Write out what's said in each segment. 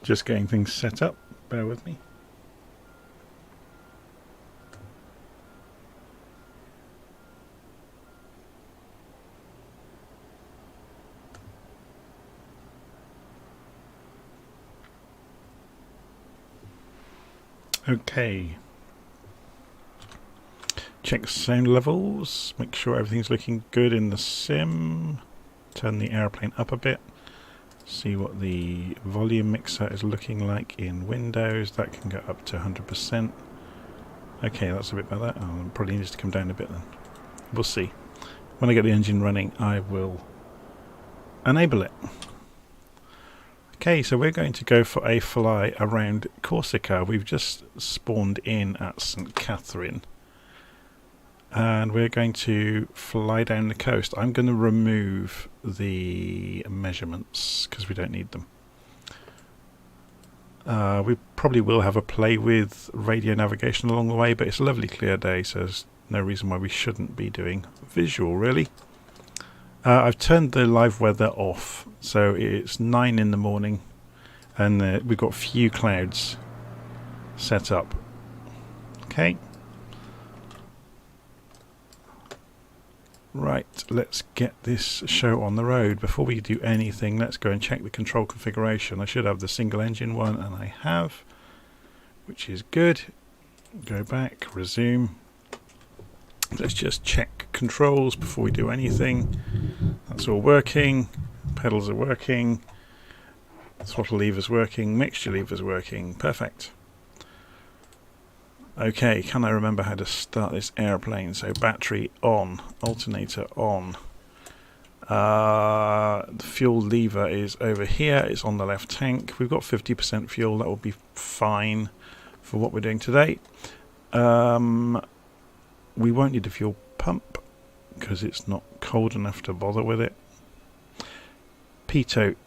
Just getting things set up. Bear with me. Okay. Check sound levels. Make sure everything's looking good in the sim. Turn the airplane up a bit. See what the volume mixer is looking like in Windows. That can go up to 100%. Okay, that's a bit better. Probably needs to come down a bit then. We'll see. When I get the engine running, I will enable it. Okay, so we're going to go for a fly around Corsica. We've just spawned in at St. Catherine. And we're going to fly down the coast. I'm going to remove the measurements because we don't need them. We probably will have a play with radio navigation along the way, but it's a lovely clear day, so there's no reason why we shouldn't be doing visual, really. I've turned the live weather off, so it's 9 in the morning, and we've got few clouds set up. Okay. Right, let's get this show on the road. Before we do anything, let's go and check the control configuration. I should have the single engine one, and I have, which is good. Go back, resume. Let's just check controls before we do anything. That's all working. Pedals are working. Throttle lever's working. Mixture lever's working. Perfect. Okay, can I remember how to start this airplane? So battery on, alternator on. The fuel lever is over here. It's on the left tank. We've got 50% fuel. That will be fine for what we're doing today. We won't need a fuel pump because it's not cold enough to bother with it. Pitot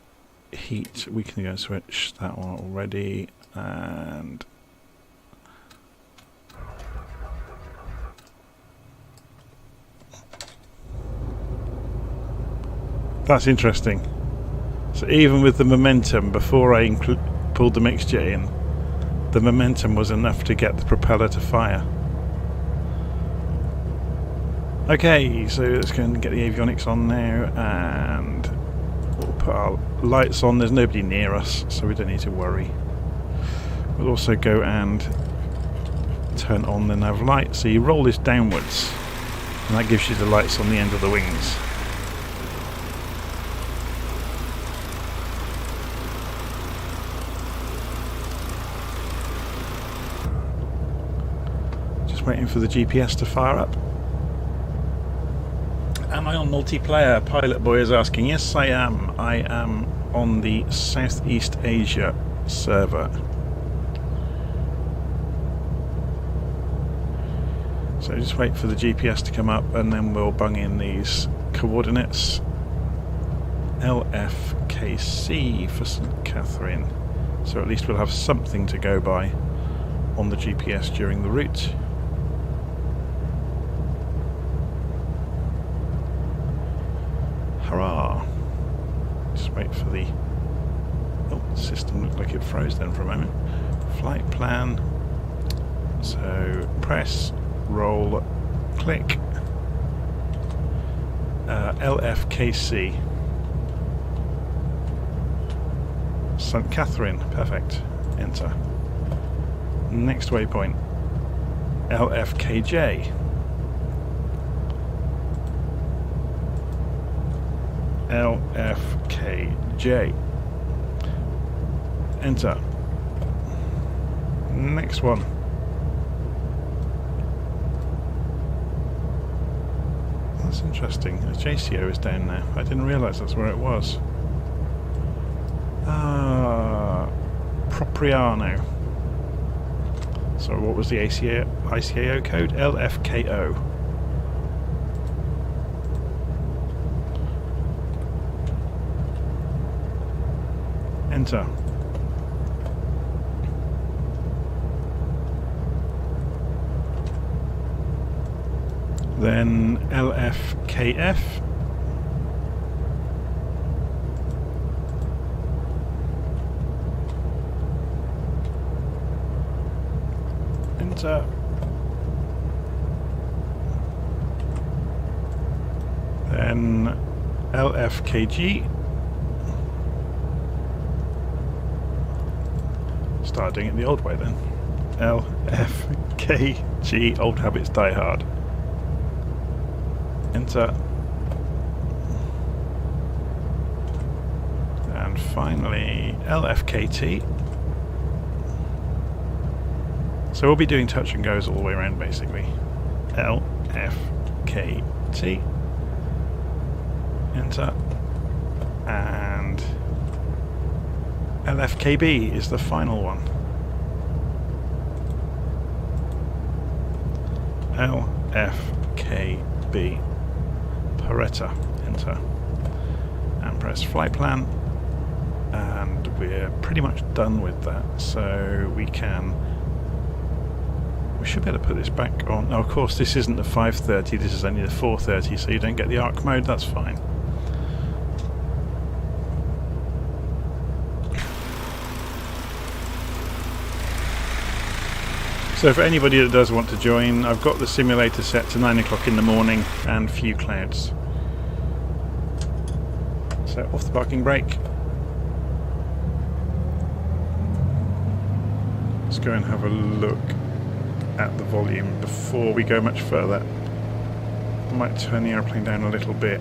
heat, we can go switch that one already, and that's interesting. So even with the momentum, before I pulled the mixture in, the momentum was enough to get the propeller to fire. Okay, so let's go and get the avionics on now, and we'll put our lights on. There's nobody near us, so we don't need to worry. We'll also go and turn on the nav light. So you roll this downwards, and that gives you the lights on the end of the wings. Just waiting for the GPS to fire up. Am I on multiplayer? Pilot Boy is asking. Yes, I am. I am on the Southeast Asia server. So just wait for the GPS to come up, and then we'll bung in these coordinates. LFKC for St. Catherine. So at least we'll have something to go by on the GPS during the route. Hurrah! Just wait for the... Oh, the system looked like it froze then for a moment. Flight plan. So press, roll, click. LFKC. St. Catherine. Perfect. Enter. Next waypoint. LFKJ. LFKJ. Enter. Next one. That's interesting. The JCO is down there. I didn't realise that's where it was. Propriano. So what was the ICAO code? LFKO. Enter. Then LFKF. enter. Then LFKG. Start doing it the old way then. LFKG, old habits die hard. Enter. And finally LFKT. So we'll be doing touch and goes all the way around basically. LFKT. Enter. And LFKB is the final one. LFKB. Paretta. Enter. And press flight plan. And we're pretty much done with that. So we should be able to put this back on. Now, of course, this isn't the 530, this is only the 430, so you don't get the arc mode, that's fine. So for anybody that does want to join, I've got the simulator set to 9 o'clock in the morning and few clouds. So off the parking brake. Let's go and have a look at the volume before we go much further. I might turn the airplane down a little bit.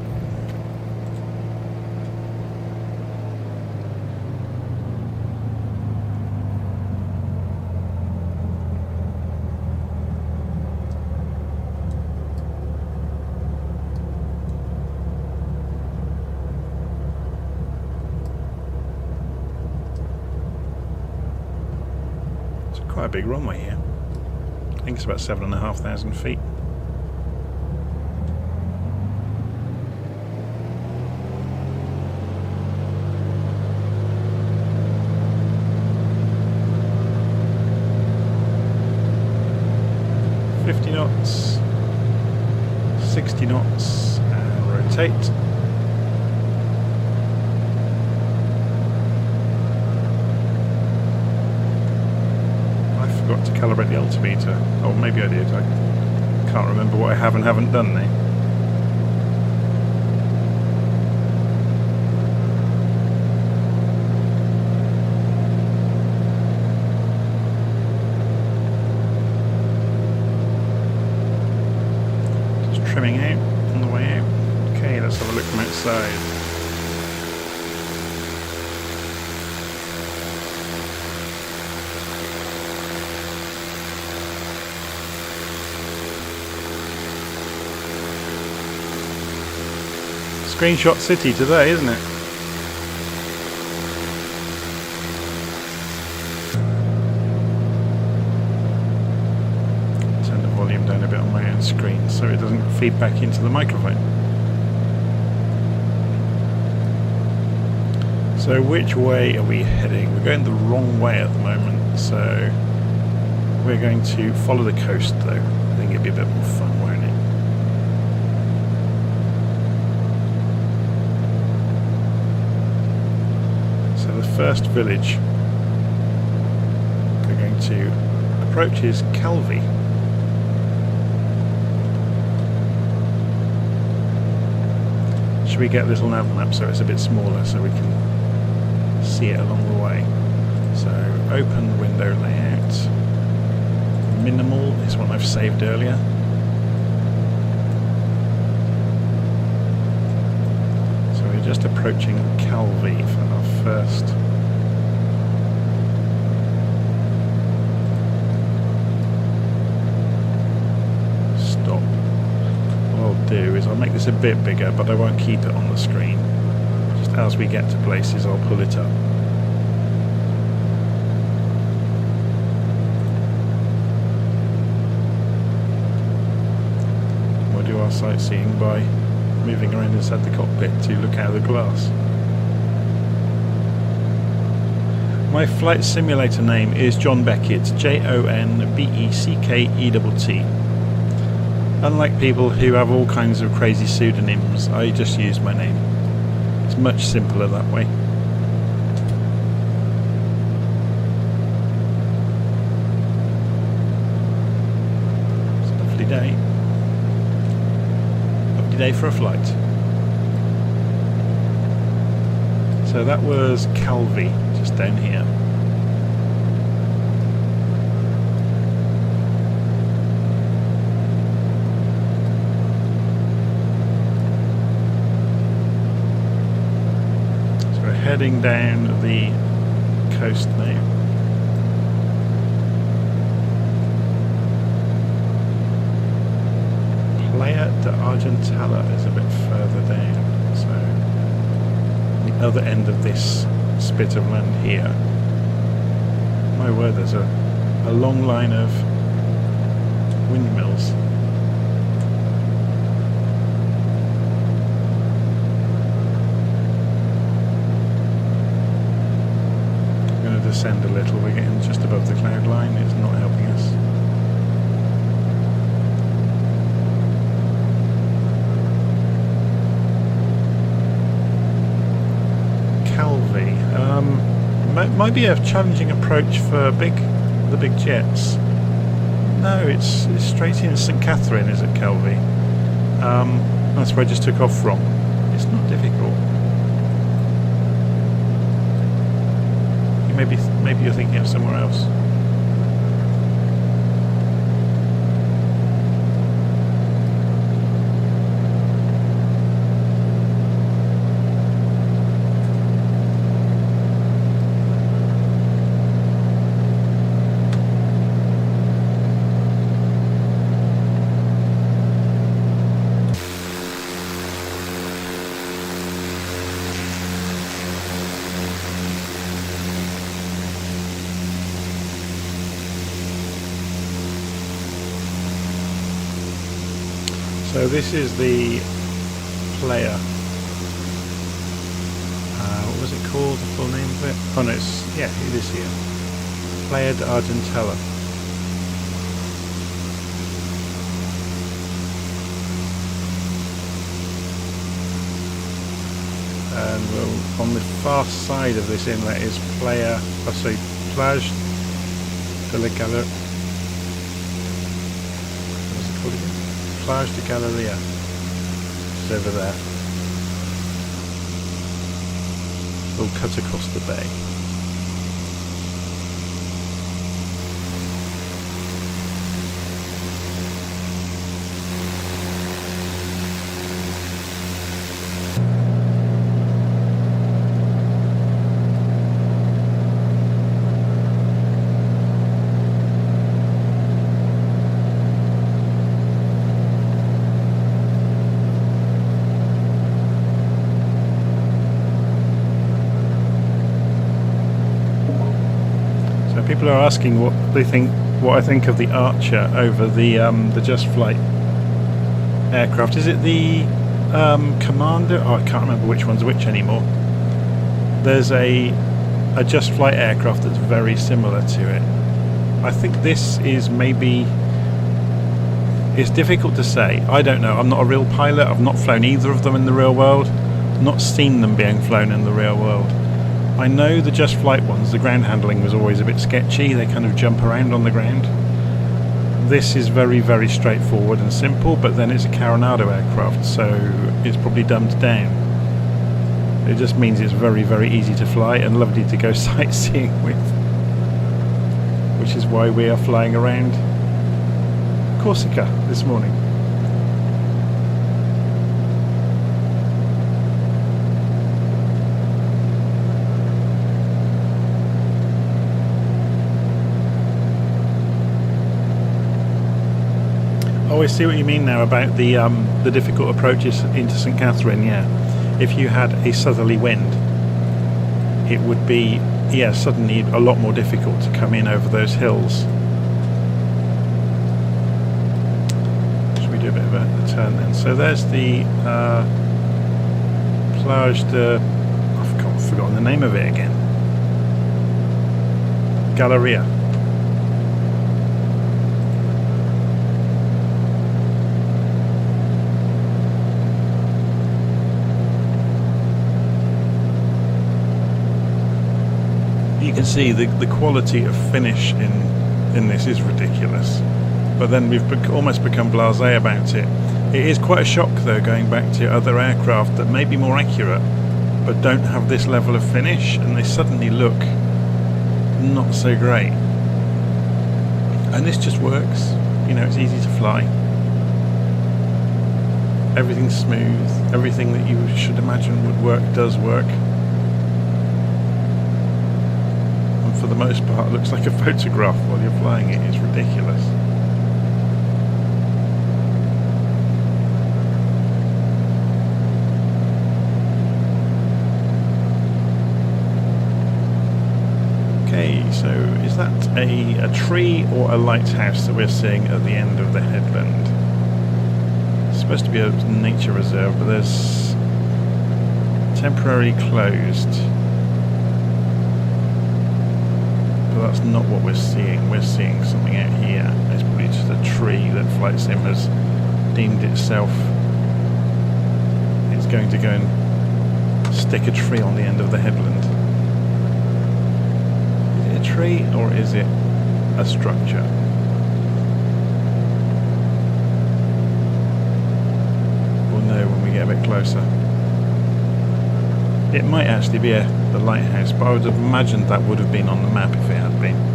It's quite a big runway here. I think it's about 7,500 feet. Knots, 60 knots, and rotate. I forgot to calibrate the altimeter. Oh, maybe I did. I can't remember what I have and haven't done there. Trimming out on the way out. Okay, let's have a look from outside. Screenshot City today, isn't it? Turn the volume down a bit on my own screen so it doesn't feed back into the microphone. So which way are we heading? We're going the wrong way at the moment, so we're going to follow the coast though. I think it'd be a bit more fun, won't it? So the first village we're going to approach is Calvi. Should we get a little nav map so it's a bit smaller so we can see it along the way? So open window layout. Minimal is one I've saved earlier. So we're just approaching Calvi for our first. Stop. What I'll do is I'll make this a bit bigger, but I won't keep it on the screen. Just as we get to places, I'll pull it up. We'll do our sightseeing by moving around inside the cockpit to look out of the glass. My flight simulator name is John Beckett, JONBECKETT. Unlike people who have all kinds of crazy pseudonyms, I just use my name. It's much simpler that way. day. Lovely day for a flight. So that was Calvi, just down here. So we're heading down the coast now. PA-28 is a bit further down, so the other end of this spit of land here. My word, there's a long line of windmills. I'm going to descend a little. We're getting just above the cloud line. It's not helping us. Might be a challenging approach for the big jets. No, it's straight in St Catherine, is it, Calvi? That's where I just took off from. It's not difficult. Maybe you're thinking of somewhere else. So this is the player. What was it called? The full name of it? Oh no, it is here. PA-28. And well, on the far side of this inlet is Plage de la Galleria. What's it called again? Plage de Galleria. It's over there. We'll cut across the bay. People are asking what I think of the Archer over the Just Flight aircraft. Is it the Commander? Oh, I can't remember which one's which anymore. There's a Just Flight aircraft that's very similar to it. I think this is maybe... It's difficult to say. I don't know. I'm not a real pilot. I've not flown either of them in the real world. Not seen them being flown in the real world. I know the Just Flight ones, the ground handling was always a bit sketchy. They kind of jump around on the ground. This is very, very straightforward and simple, but then it's a Carenado aircraft, so it's probably dumbed down. It just means it's very, very easy to fly and lovely to go sightseeing with, which is why we are flying around Corsica this morning. Oh, I see what you mean now about the difficult approaches into St Catherine. Yeah, if you had a southerly wind, it would be suddenly a lot more difficult to come in over those hills. Should we do a bit of a turn then? So there's the Plage de... I've forgotten the name of it again. Galleria. You can see the quality of finish in this is ridiculous. but then we've almost become blasé about it. It is quite a shock though, going back to other aircraft that may be more accurate but don't have this level of finish, and they suddenly look not so great. And this just works, you know, it's easy to fly. Everything's smooth, everything that you should imagine would work does work. And for the most part it looks like a photograph while you're flying it. It's ridiculous. Okay, so is that a tree or a lighthouse that we're seeing at the end of the headland? It's supposed to be a nature reserve, but there's temporarily closed. But that's not what we're seeing. We're seeing something out here. It's probably just a tree that Flight Sim has deemed itself. It's going to go and stick a tree on the end of the headland. Tree, or is it a structure? We'll know when we get a bit closer. It might actually be the lighthouse, but I would have imagined that would have been on the map if it had been.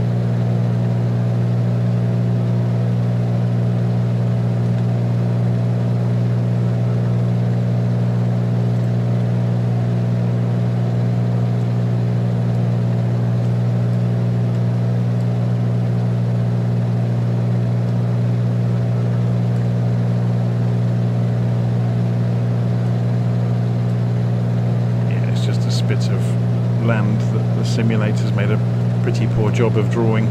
Bit of land that the simulator's made a pretty poor job of drawing.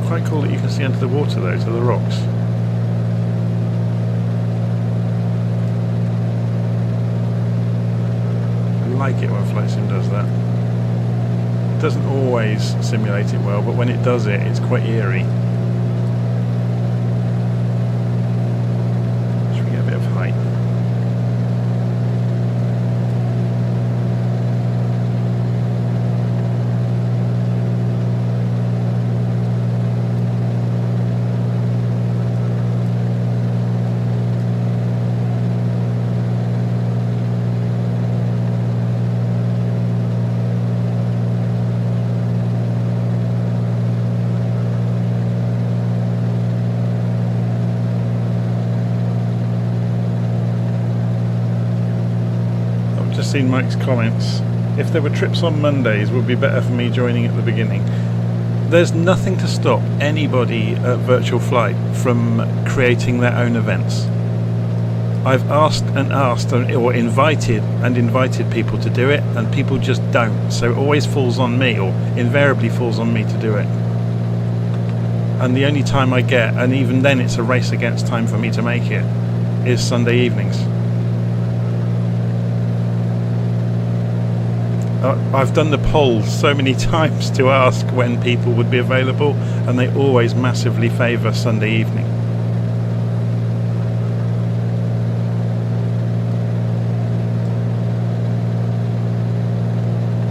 Quite cool that you can see under the water though, to the rocks. I like it when Flight Sim does that. It doesn't always simulate it well, but when it does it, it's quite eerie. Should we get a bit of height? Seen Mike's comments. If there were trips on Mondays, would be better for me joining at the beginning. There's nothing to stop anybody at Virtual Flight from creating their own events. I've asked or invited people to do it, and people just don't. So it always falls on me, or invariably falls on me to do it. And the only time I get, and even then it's a race against time for me to make it, is Sunday evenings. I've done the polls so many times to ask when people would be available, and they always massively favour Sunday evening.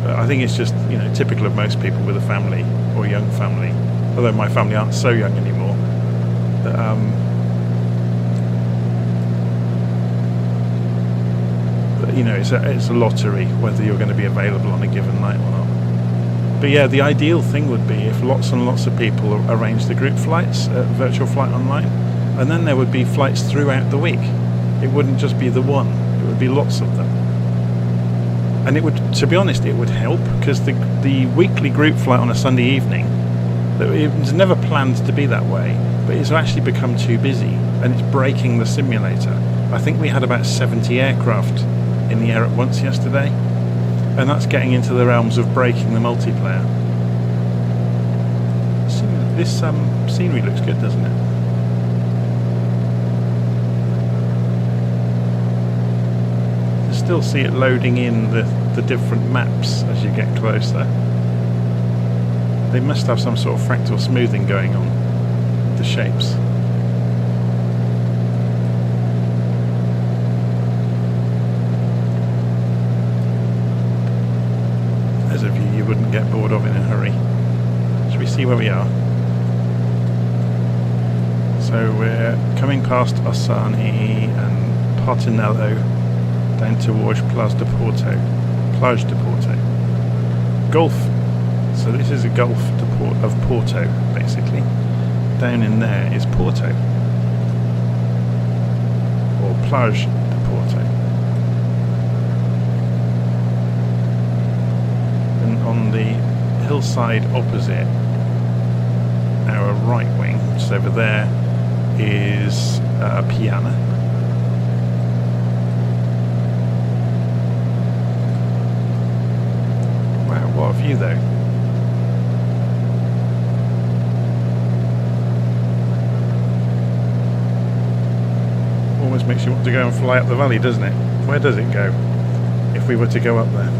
But I think it's just, you know, typical of most people with a family or young family. Although my family aren't so young anymore. But, you know, it's a lottery whether you're going to be available on a given night or not. But yeah, the ideal thing would be if lots and lots of people arrange the group flights at Virtual Flight Online, and then there would be flights throughout the week. It wouldn't just be the one, it would be lots of them. And it would, to be honest, it would help, because the weekly group flight on a Sunday evening, it was never planned to be that way, but it's actually become too busy, and it's breaking the simulator. I think we had about 70 aircraft in the air at once yesterday, and that's getting into the realms of breaking the multiplayer. This scenery looks good, doesn't it? still see it loading in the different maps as you get closer. They must have some sort of fractal smoothing going on with the shapes. There's a view you wouldn't get bored of in a hurry. Should we see where we are? So we're coming past Ossani and Portinello down towards Plage de Porto. Gulf. So this is a Gulf of Porto, basically. Down in there is Porto. Or Plage de Porto. And on the hillside opposite our right wing, which is over there, is Piana. Wow, what a view though. Almost makes you want to go and fly up the valley, doesn't it? Where does it go if we were to go up there?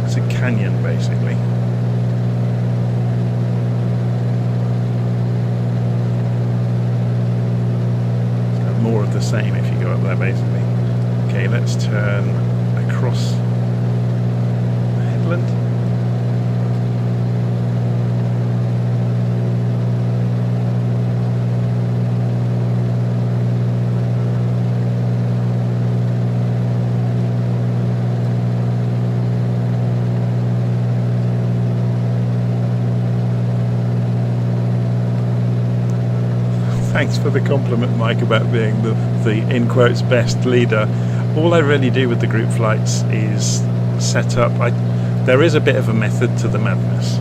It's a canyon basically. More of the same if you go up there basically. Okay, let's turn across the headland. Thanks for the compliment, Mike, about being the in quotes best leader. All I really do with the group flights is set up. There is a bit of a method to the madness.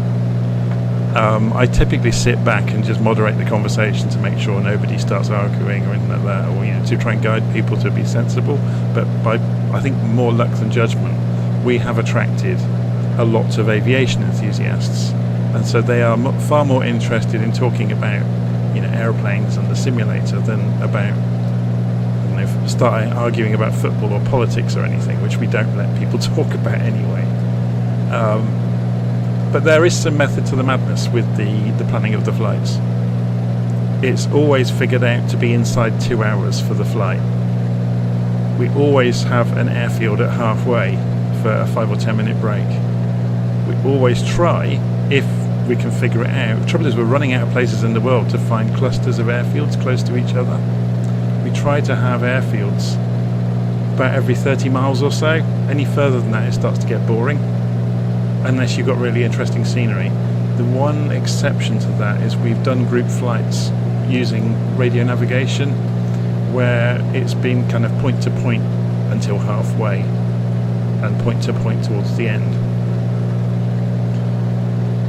I typically sit back and just moderate the conversation to make sure nobody starts arguing or anything like that, or to try and guide people to be sensible. But by, I think, more luck than judgment, we have attracted a lot of aviation enthusiasts, and so they are far more interested in talking about airplanes and the simulator than about start arguing about football or politics or anything, which we don't let people talk about anyway. But there is some method to the madness with the planning of the flights. It's always figured out to be inside 2 hours for the flight. We always have an airfield at halfway for a 5 or 10 minute break. We always try, if we can figure it out. The trouble is we're running out of places in the world to find clusters of airfields close to each other. We try to have airfields about every 30 miles or so. Any further than that it starts to get boring, unless you've got really interesting scenery. The one exception to that is we've done group flights using radio navigation where it's been kind of point to point until halfway and point to point towards the end.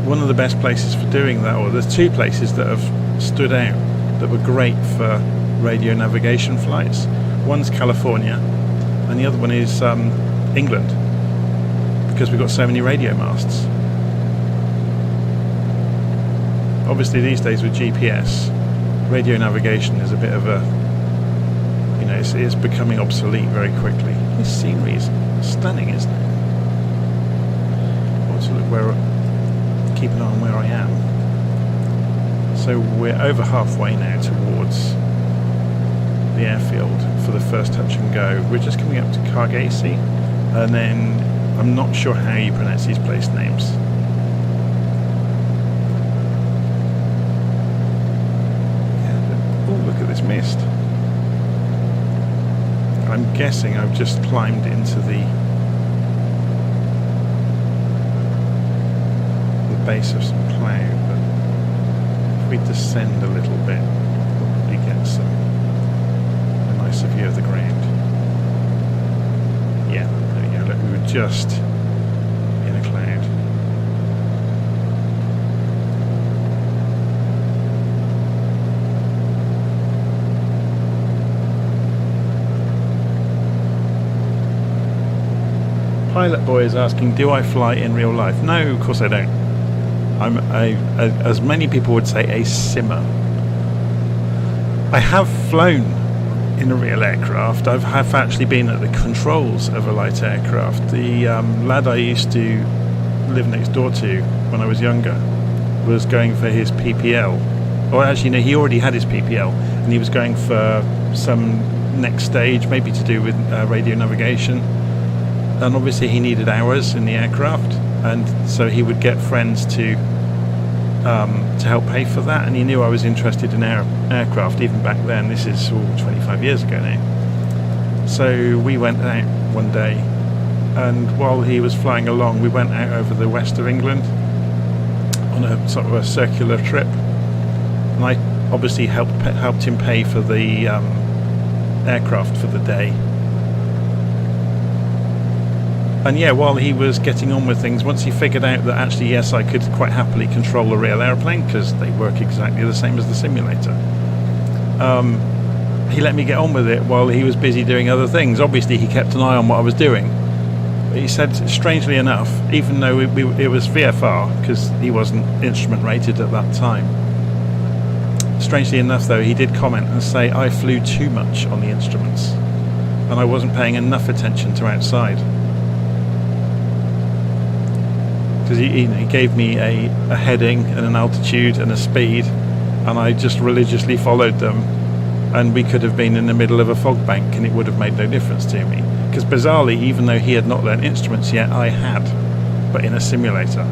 One of the best places for doing that, or there's two places that have stood out that were great for radio navigation flights. One's California and the other one is England, because we've got so many radio masts. Obviously these days with GPS, radio navigation is a bit of a, it's becoming obsolete very quickly. This scenery is stunning, isn't it? I want to look keep an eye on where I am. So we're over halfway now towards the airfield for the first touch and go. We're just coming up to Cargasi, and then I'm not sure how you pronounce these place names. Oh, look at this mist. I'm guessing I've just climbed into the base of some cloud, but if we descend a little bit, we'll probably get a nicer view of the ground. Yeah, there we go. Look, we were just in a cloud. Pilot Boy is asking, do I fly in real life? No, of course I don't. I'm as many people would say, a simmer. I have flown in a real aircraft. Have actually been at the controls of a light aircraft. The lad I used to live next door to when I was younger was going for his PPL. Or actually, no, he already had his PPL, and he was going for some next stage, maybe to do with radio navigation. And obviously he needed hours in the aircraft, and so he would get friends to help pay for that. And he knew I was interested in aircraft even back then. This is all 25 years ago now. So we went out one day, and while he was flying along, we went out over the west of England on a sort of a circular trip, and I obviously helped him pay for the aircraft for the day. And yeah, while he was getting on with things, once he figured out that actually, yes, I could quite happily control a real airplane because they work exactly the same as the simulator, he let me get on with it while he was busy doing other things. Obviously, he kept an eye on what I was doing. He said, strangely enough, even though it was VFR, because he wasn't instrument rated at that time, strangely enough, though, he did comment and say I flew too much on the instruments and I wasn't paying enough attention to outside. Because he gave me a heading and an altitude and a speed, and I just religiously followed them, and we could have been in the middle of a fog bank and it would have made no difference to me. Because bizarrely, even though he had not learned instruments yet, I had, but in a simulator.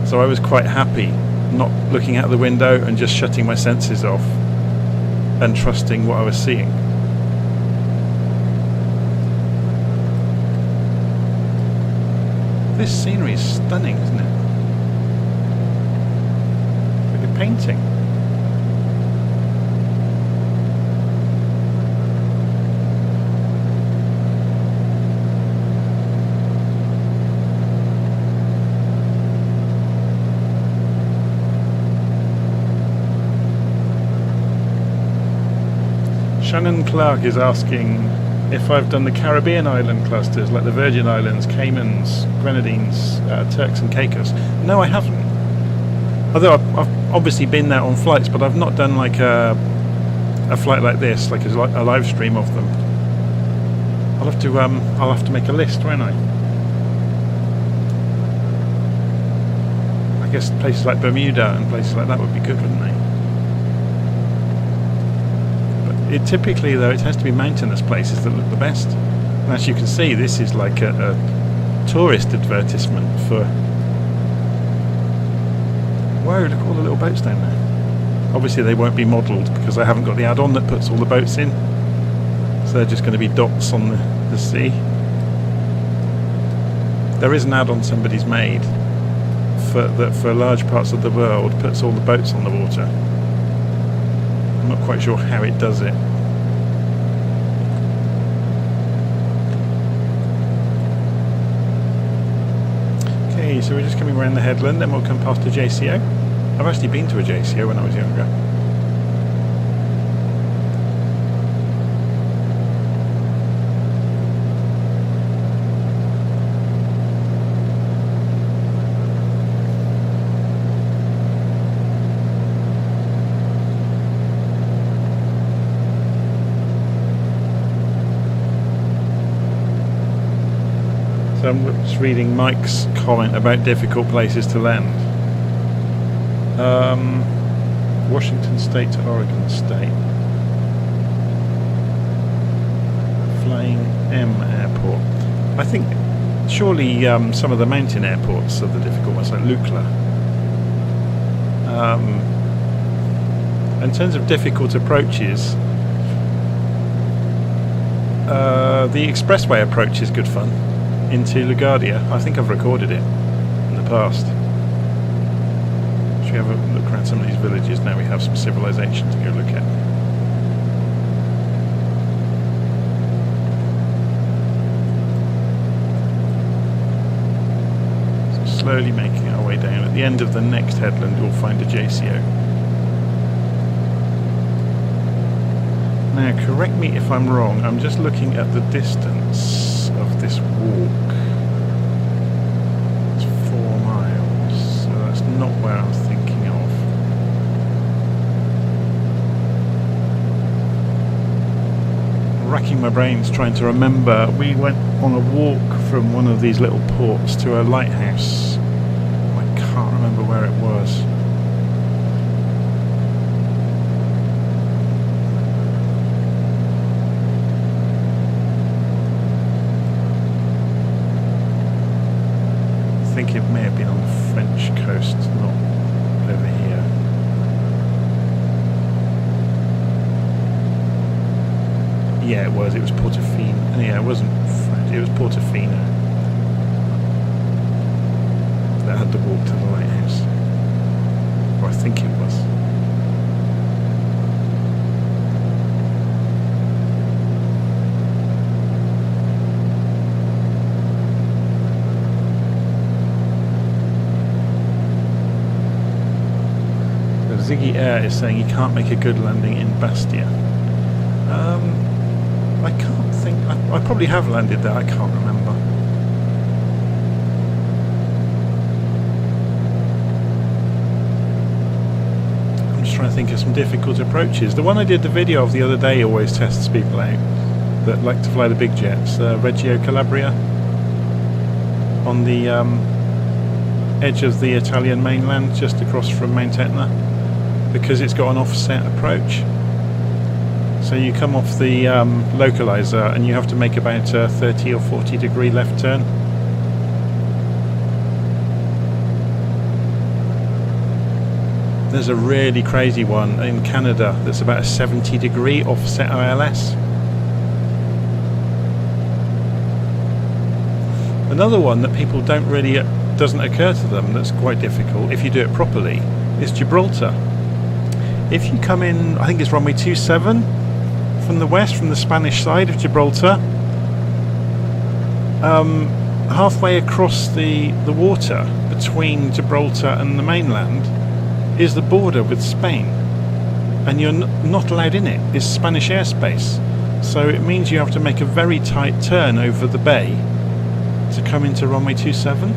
So I was quite happy not looking out the window and just shutting my senses off and trusting what I was seeing. This scenery is stunning, isn't it? Like a painting. Shannon Clark is asking if I've done the Caribbean island clusters like the Virgin Islands, Caymans, Grenadines, Turks and Caicos. No, I haven't. Although I've obviously been there on flights, but I've not done like a flight like this, like a live stream of them. I'll have to make a list, won't I? I guess places like Bermuda and places like that would be good, wouldn't they? It typically, though, it has to be mountainous places that look the best. And as you can see, this is like a tourist advertisement for... Whoa, look at all the little boats down there. Obviously they won't be modelled because I haven't got the add-on that puts all the boats in. So they're just going to be dots on the sea. There is an add-on somebody's made that for large parts of the world puts all the boats on the water. I'm not quite sure how it does it. Okay, so we're just coming around the headland, then we'll come past a JCO. I've actually been to a JCO when I was younger. So I'm just reading Mike's comment about difficult places to land. Washington State to Oregon State. Flying M Airport. I think surely some of the mountain airports are the difficult ones, like Lukla. In terms of difficult approaches, the expressway approach is good fun. Into LaGuardia. I think I've recorded it in the past. Should we have a look around some of these villages now we have some civilization to go look at? So slowly making our way down. At the end of the next headland we'll find a JCO. Now correct me if I'm wrong, I'm just looking at the distance of this walk. It's 4 miles, so that's not where I was thinking of. racking my brains trying to remember. We went on a walk from one of these little ports to a lighthouse. I can't remember where it was. I think it may have been on the French coast, not over here. Yeah, it was Portofino. Yeah, it wasn't French, it was Portofino. That had the walk to the lighthouse. Or I think it was. Ziggy Air is saying he can't make a good landing in Bastia. I can't think. I probably have landed there. I can't remember. I'm just trying to think of some difficult approaches. The one I did the video of the other day always tests people out that like to fly the big jets. Reggio Calabria on the edge of the Italian mainland, just across from Mount Etna, because it's got an offset approach. So you come off the localizer and you have to make about a 30 or 40 degree left turn. There's a really crazy one in Canada that's about a 70 degree offset ILS. Another one that people don't really, doesn't occur to them, that's quite difficult if you do it properly, is Gibraltar. If you come in, I think it's runway 27 from the west, from the Spanish side of Gibraltar, halfway across the water between Gibraltar and the mainland is the border with Spain, and you're not allowed in it. It's Spanish airspace, so it means you have to make a very tight turn over the bay to come into runway 27.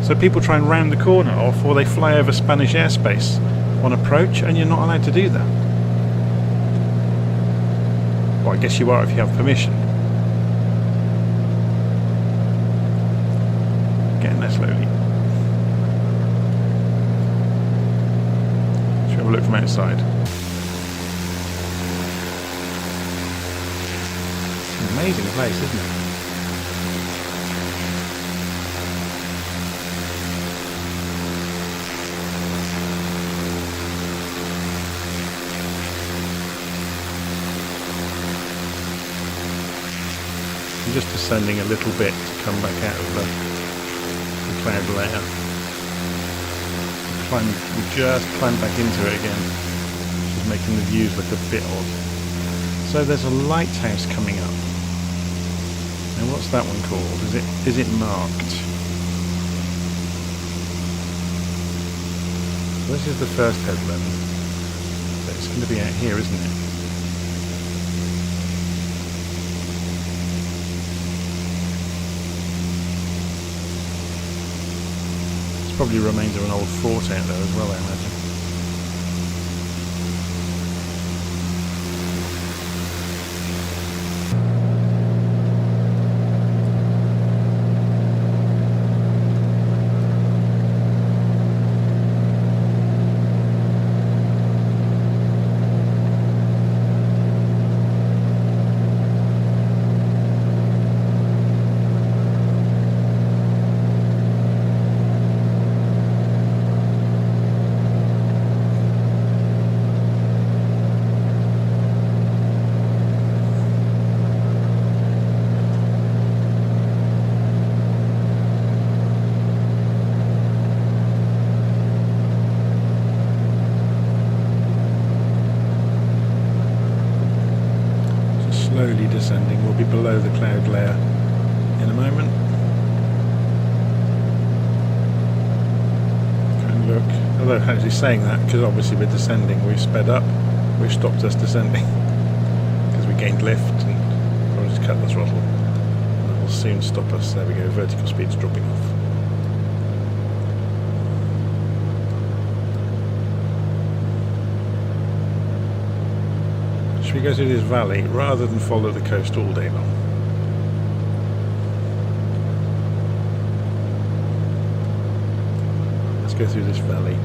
So people try and round the corner off, or they fly over Spanish airspace on approach, and you're not allowed to do that. Well, I guess you are if you have permission. Getting there slowly. Should we have a look from outside? It's an amazing place, isn't it? Just descending a little bit to come back out of the cloud layer. We just climbed back into it again, which is making the views look a bit odd. So there's a lighthouse coming up. And what's that one called? Is it marked? So this is the first headland. So it's going to be out here, isn't it? Probably remains of an old fort out there as well, I imagine. Slowly descending, we'll be below the cloud layer in a moment. And look, although actually saying that, because obviously we're descending, we've sped up, which stopped us descending because we gained lift, and we'll just cut the throttle and it will soon stop us. There we go, vertical speed's dropping off. Should we go through this valley rather than follow the coast all day long? Let's go through this valley.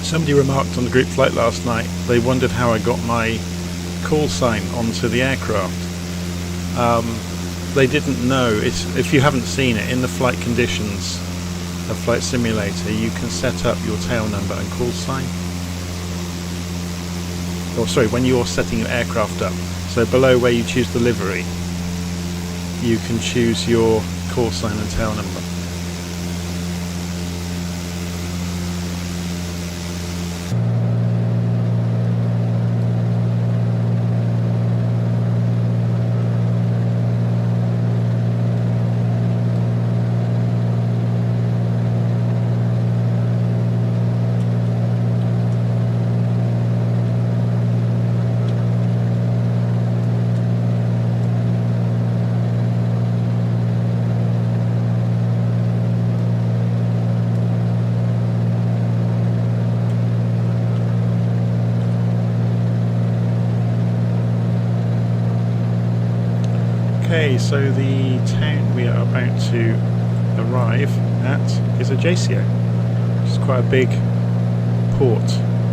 Somebody remarked on the group flight last night, they wondered how I got my call sign onto the aircraft. They didn't know. If you haven't seen it, in the flight conditions of Flight Simulator, you can set up your tail number and call sign. Or sorry, when you're setting your aircraft up. So below where you choose the livery, you can choose your call sign and tail number. Okay, so the town we are about to arrive at is Ajaccio, which is quite a big port.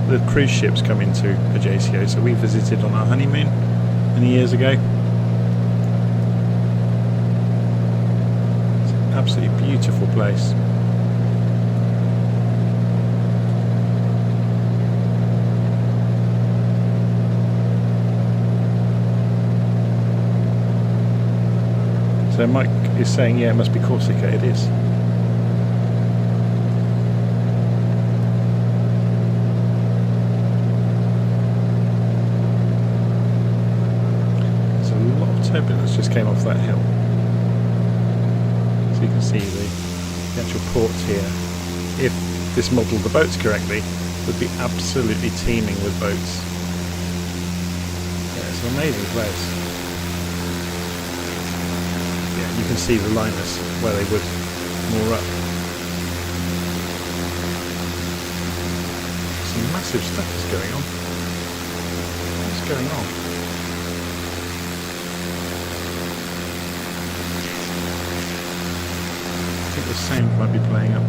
The cruise ships come into Ajaccio, so we visited on our honeymoon many years ago. It's an absolutely beautiful place. So Mike is saying, yeah, it must be Corsica. It is. There's a lot of turbulence just came off that hill. So you can see the actual port here. If this modelled the boats correctly, would be absolutely teeming with boats. Yeah, it's an amazing place. You can see the liners where they would moor up. Some massive stuff is going on. What's going on? I think the sound might be playing up.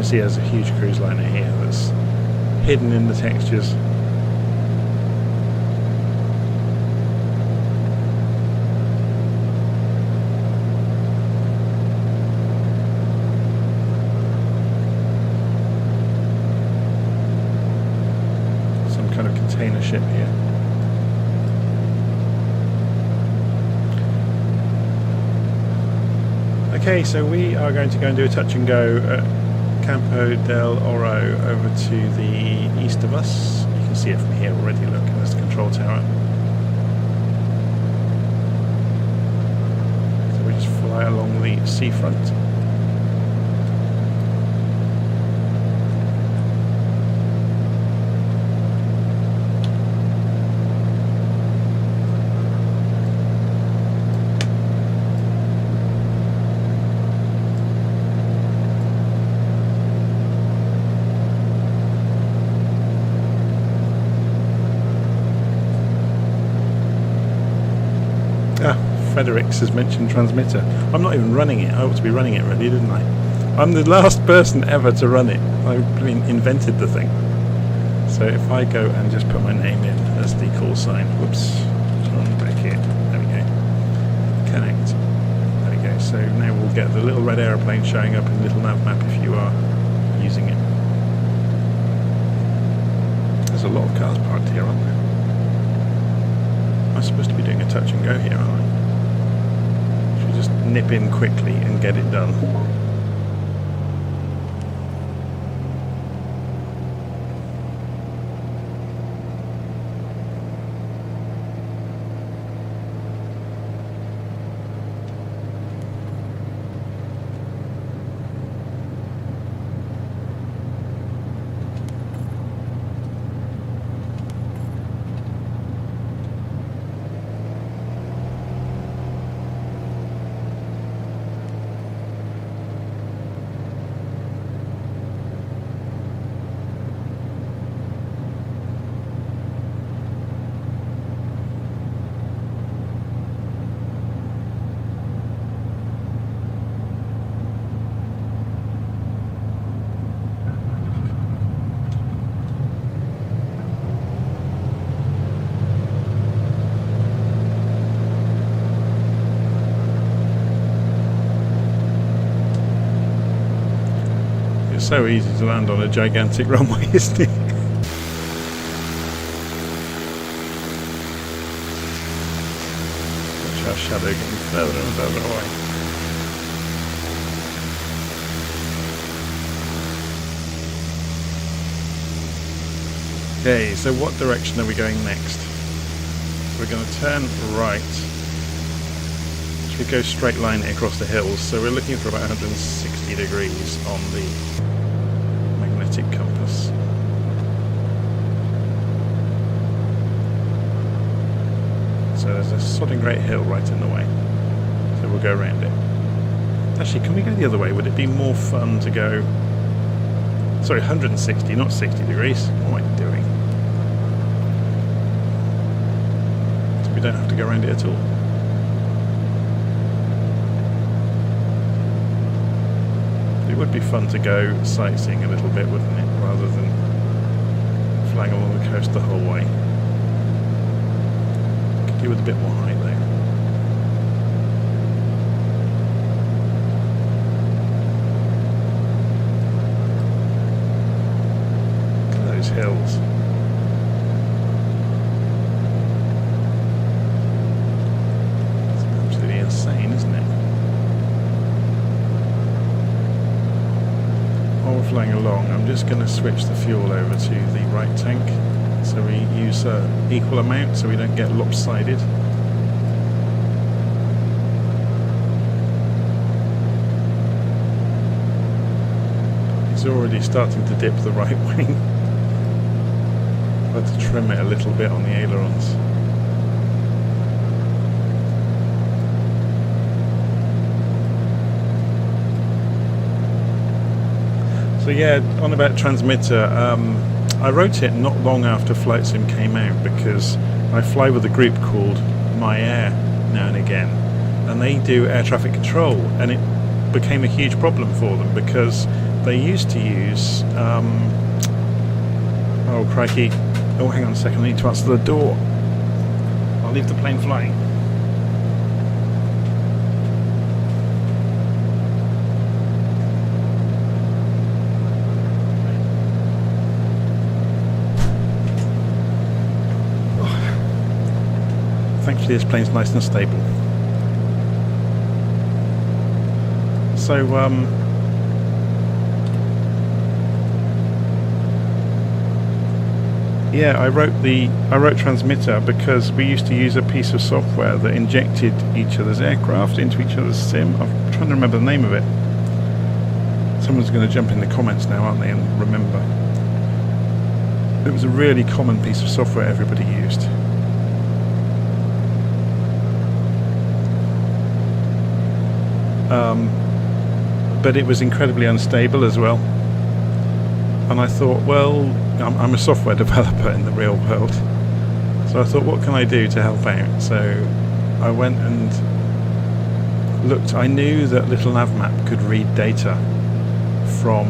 See, there's a huge cruise liner here that's hidden in the textures. Some kind of container ship here. Okay, so we are going to go and do a touch and go at Campo del Oro over to the east of us. You can see it from here already, look, there's the control tower. So we just fly along the seafront. Fredericks has mentioned transmitter. I'm not even running it. I ought to be running it really, didn't I? I'm the last person ever to run it. I invented the thing. So if I go and just put my name in as the call sign, whoops, back here, there we go, connect, there we go. So now we'll get the little red aeroplane showing up in the little nav map if you are using it. There's a lot of cars parked here, aren't there? I'm supposed to be doing a touch and go here, aren't I? Should we just nip in quickly and get it done? So easy to land on a gigantic runway, isn't it? Watch our shadow getting further and further away. Okay, so what direction are we going next? So we're going to turn right. We go straight line it across the hills, so we're looking for about 160 degrees on the magnetic compass. So there's a sodding great hill right in the way, so we'll go around it. Actually, can we go the other way? Would it be more fun to go... Sorry, 160, not 60 degrees. What am I doing? So we don't have to go around it at all. It would be fun to go sightseeing a little bit, wouldn't it, rather than flying along the coast the whole way. Could do with a bit more height though. Look at those hills. It's absolutely insane, isn't it? While we're flying along, I'm just going to switch the fuel over to the right tank so we use equal amount so we don't get lopsided. It's already starting to dip the right wing. I've had to trim it a little bit on the ailerons. So yeah, on about transmitter, I wrote it not long after Flight Sim came out because I fly with a group called My Air now and again, and they do air traffic control, and it became a huge problem for them because they used to use, oh crikey, oh hang on a second, I need to answer the door. I'll leave the plane flying. Thankfully this plane's nice and stable. So yeah, I wrote transmitter because we used to use a piece of software that injected each other's aircraft into each other's sim. I'm trying to remember the name of it. Someone's going to jump in the comments now, aren't they, and remember. It was a really common piece of software everybody used. But it was incredibly unstable as well, and I thought, well, I'm a software developer in the real world, so I thought, what can I do to help out? So I went and looked. I knew that Little Navmap could read data from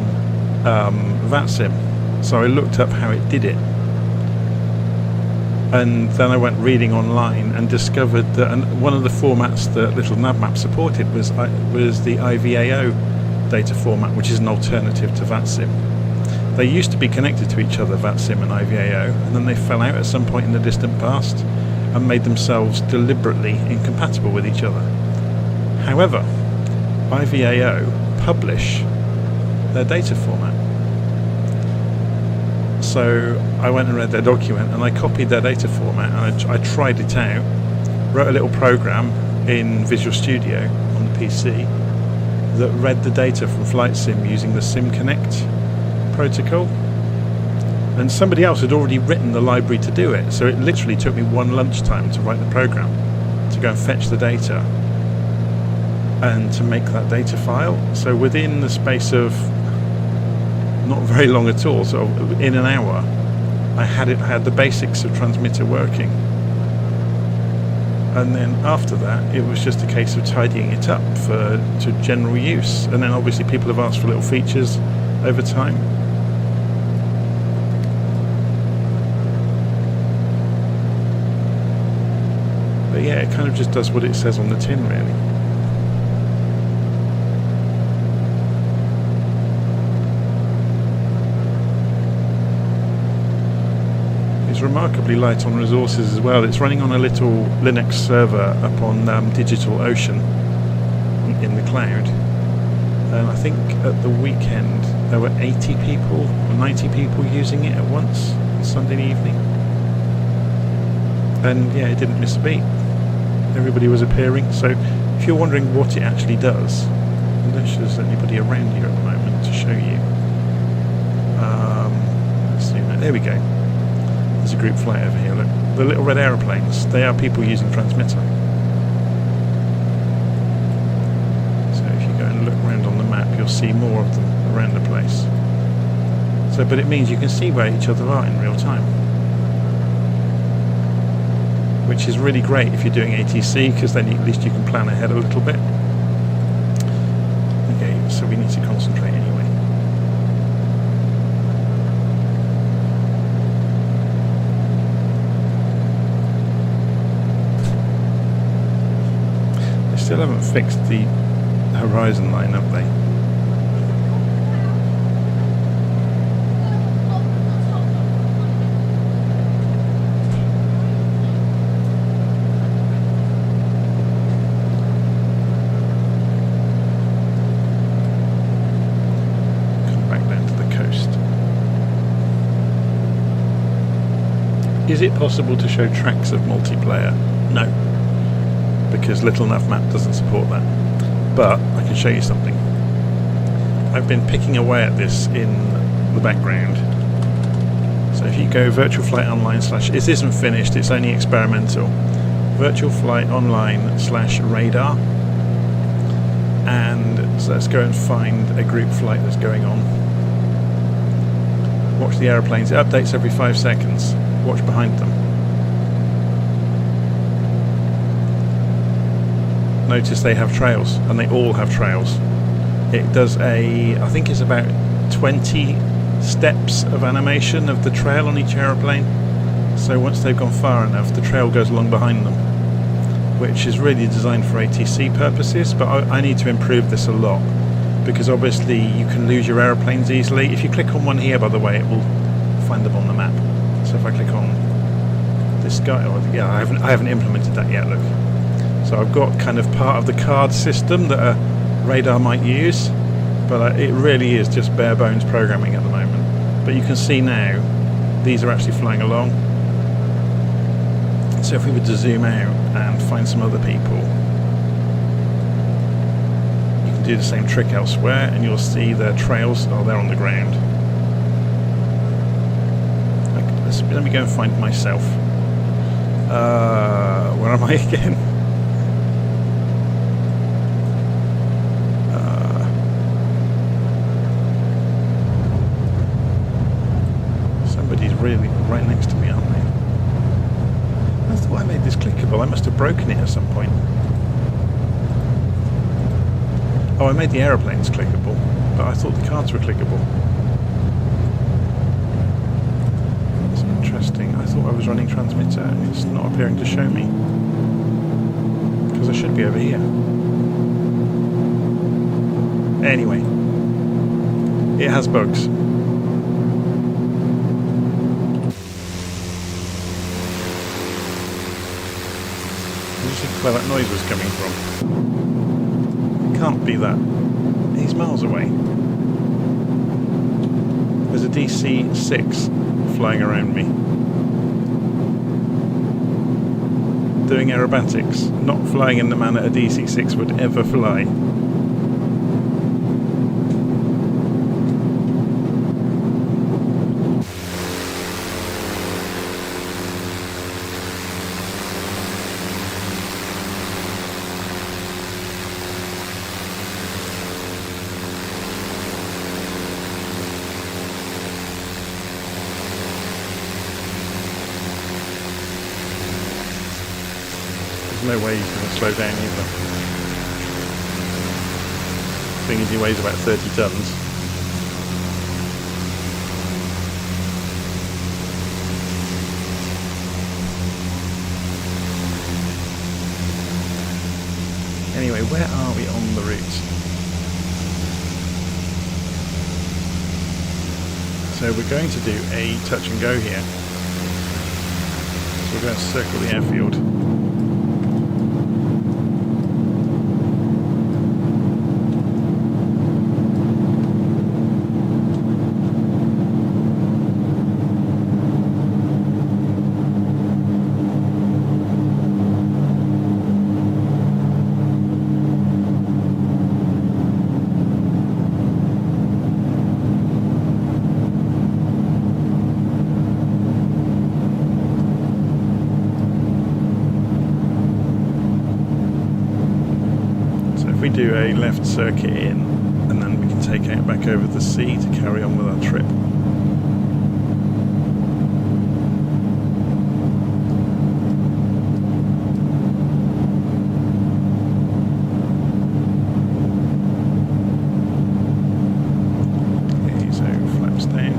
VATSIM, so I looked up how it did it. And then I went reading online and discovered that one of the formats that Little Navmap supported was the IVAO data format, which is an alternative to VATSIM. They used to be connected to each other, VATSIM and IVAO, and then they fell out at some point in the distant past and made themselves deliberately incompatible with each other. However, IVAO publish their data format. So I went and read their document and I copied their data format and I tried it out, wrote a little program in Visual Studio on the PC that read the data from Flight Sim using the SimConnect protocol, and somebody else had already written the library to do it, so it literally took me one lunchtime to write the program to go and fetch the data and to make that data file. So within the space of not very long at all, so in an hour, I had the basics of transmitter working. And then after that, it was just a case of tidying it up to general use. And then obviously people have asked for little features over time. But yeah, it kind of just does what it says on the tin, really. It's remarkably light on resources as well. It's running on a little Linux server up on DigitalOcean in the cloud. And I think at the weekend there were 80 people or 90 people using it at once on Sunday evening. And yeah, it didn't miss a beat. Everybody was appearing. So if you're wondering what it actually does, I'm not sure there's anybody around here at the moment to show you. Let's see, there we go. There's a group flight over here, look. The little red aeroplanes, they are people using transmitter. So if you go and look around on the map, you'll see more of them around the place. So, but it means you can see where each other are in real time, which is really great if you're doing ATC, because then at least you can plan ahead a little bit. Okay, so we need to concentrate anyway. Still haven't fixed the horizon line, have they? Come back down to the coast. Is it possible to show tracks of multiplayer? No, because Little Enough Map doesn't support that. But I can show you something. I've been picking away at this in the background. So if you go Virtual Flight Online / this isn't finished, it's only experimental. Virtual Flight Online / radar, and so let's go and find a group flight that's going on. Watch the aeroplanes. It updates every 5 seconds. Watch behind them. Notice they have trails, and they all have trails. It does I think it's about 20 steps of animation of the trail on each aeroplane. So once they've gone far enough, the trail goes along behind them, which is really designed for ATC purposes, but I need to improve this a lot, because obviously you can lose your aeroplanes easily. If you click on one here, by the way, it will find them on the map. So if I click on this guy, yeah, I haven't implemented that yet, look. So I've got kind of part of the card system that a radar might use, but it really is just bare bones programming at the moment. But you can see now, these are actually flying along. So if we were to zoom out and find some other people, you can do the same trick elsewhere, and you'll see their trails. Oh, they're on the ground. Let me go and find myself. Where am I again? Somebody's really right next to me, aren't they? I thought I made this clickable. I must have broken it at some point. Oh, I made the aeroplanes clickable, but I thought the cards were clickable. That's interesting. I thought I was running transmitter and it's not appearing to show me, because I should be over here. Anyway, it has bugs. you see where that noise was coming from? It can't be that. He's miles away. There's a DC-6 flying around me. Doing aerobatics, not flying in the manner a DC-6 would ever fly. No way he's going to slow down either. Thing is, he weighs about 30 tons. Anyway, where are we on the route? So we're going to do a touch and go here. So we're going to circle the airfield. We do a left circuit in, and then we can take out back over the sea to carry on with our trip. Okay, so flaps down.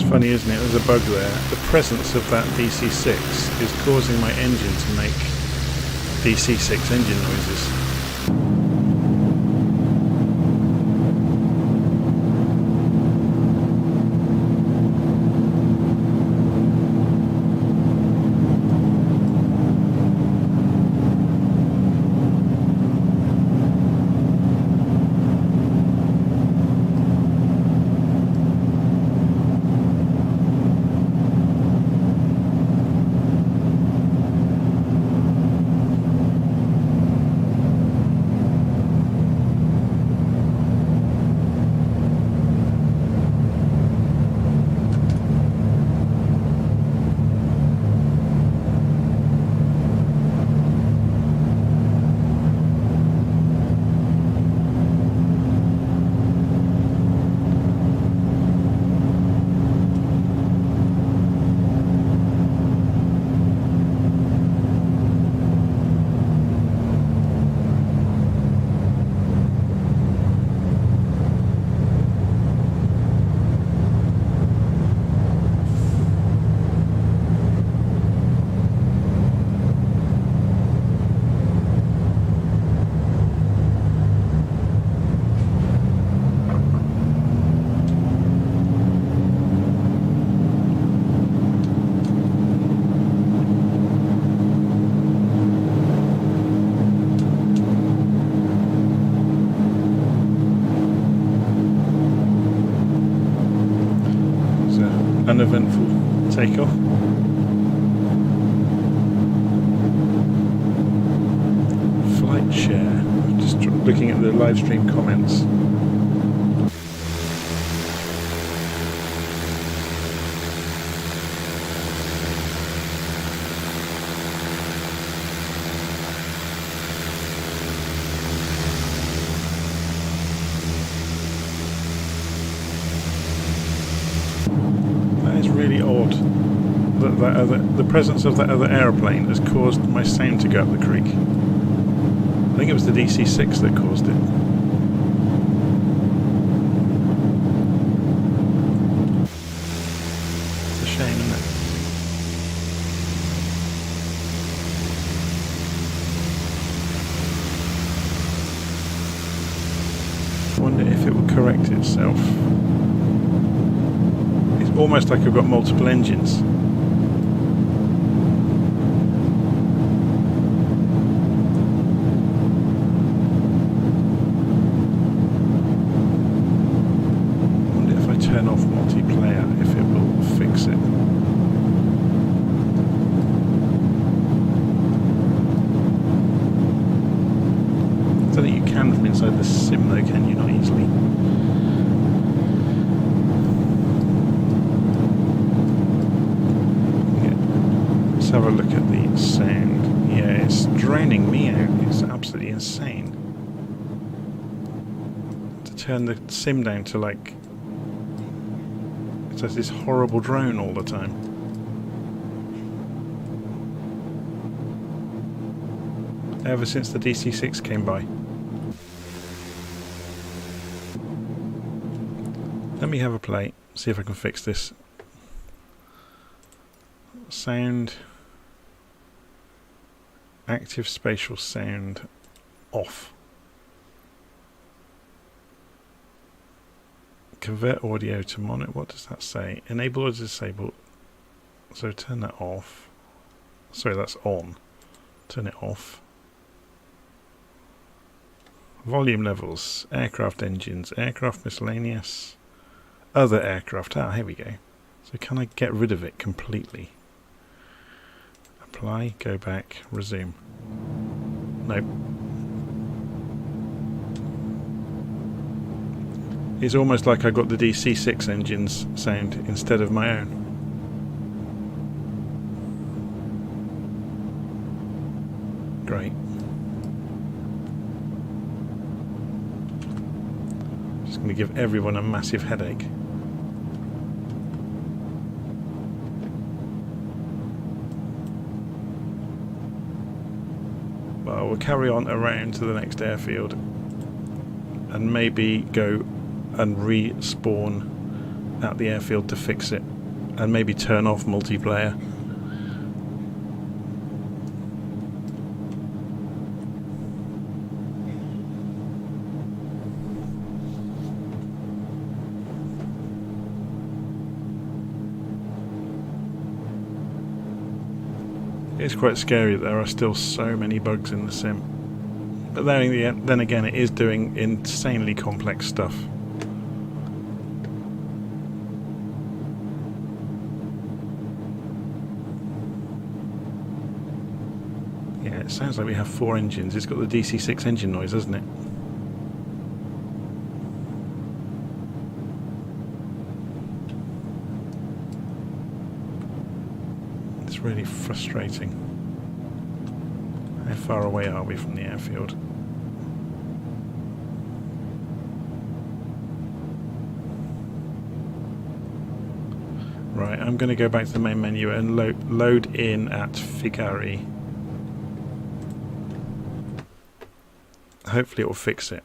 Funny, isn't it? There's a bug there. The presence of that DC-6 is causing my engine to make DC-6 engine noises. Uneventful takeoff. Flight share. Just looking at the live stream comments. Really odd that the presence of that other aeroplane has caused my sound to go up the creek. I think it was the DC-6 that caused it. It's a shame, isn't it? wonder if it will correct itself. It's almost like I've got multiple engines. I wonder if I turn off multiplayer, if it will fix it. I don't think you can from inside the sim though, can you? Not easily. Let's have a look at the sound. Yeah, it's draining me out. It's absolutely insane. To turn the sim down to like... It's this horrible drone all the time. Ever since the DC-6 came by. Let me have a play, see if I can fix this. Sound, active spatial sound off. Convert audio to mono. What does that say? Enable or disable. So turn that off. Sorry, that's on. Turn it off. Volume levels, aircraft engines, aircraft miscellaneous, other aircraft. Ah, here we go. So can I get rid of it completely? Apply, go back, resume. Nope. It's almost like I got the DC-6 engine's sound instead of my own. Great. Just going to give everyone a massive headache. Well, we'll carry on around to the next airfield and maybe go and respawn at the airfield to fix it, and maybe turn off multiplayer. It's quite scary that there are still so many bugs in the sim. But then again, it is doing insanely complex stuff. Yeah, it sounds like we have 4 engines. It's got the DC-6 engine noise, hasn't it? It's really frustrating. How far away are we from the airfield? Right, I'm going to go back to the main menu and load in at Figari. Hopefully it will fix it.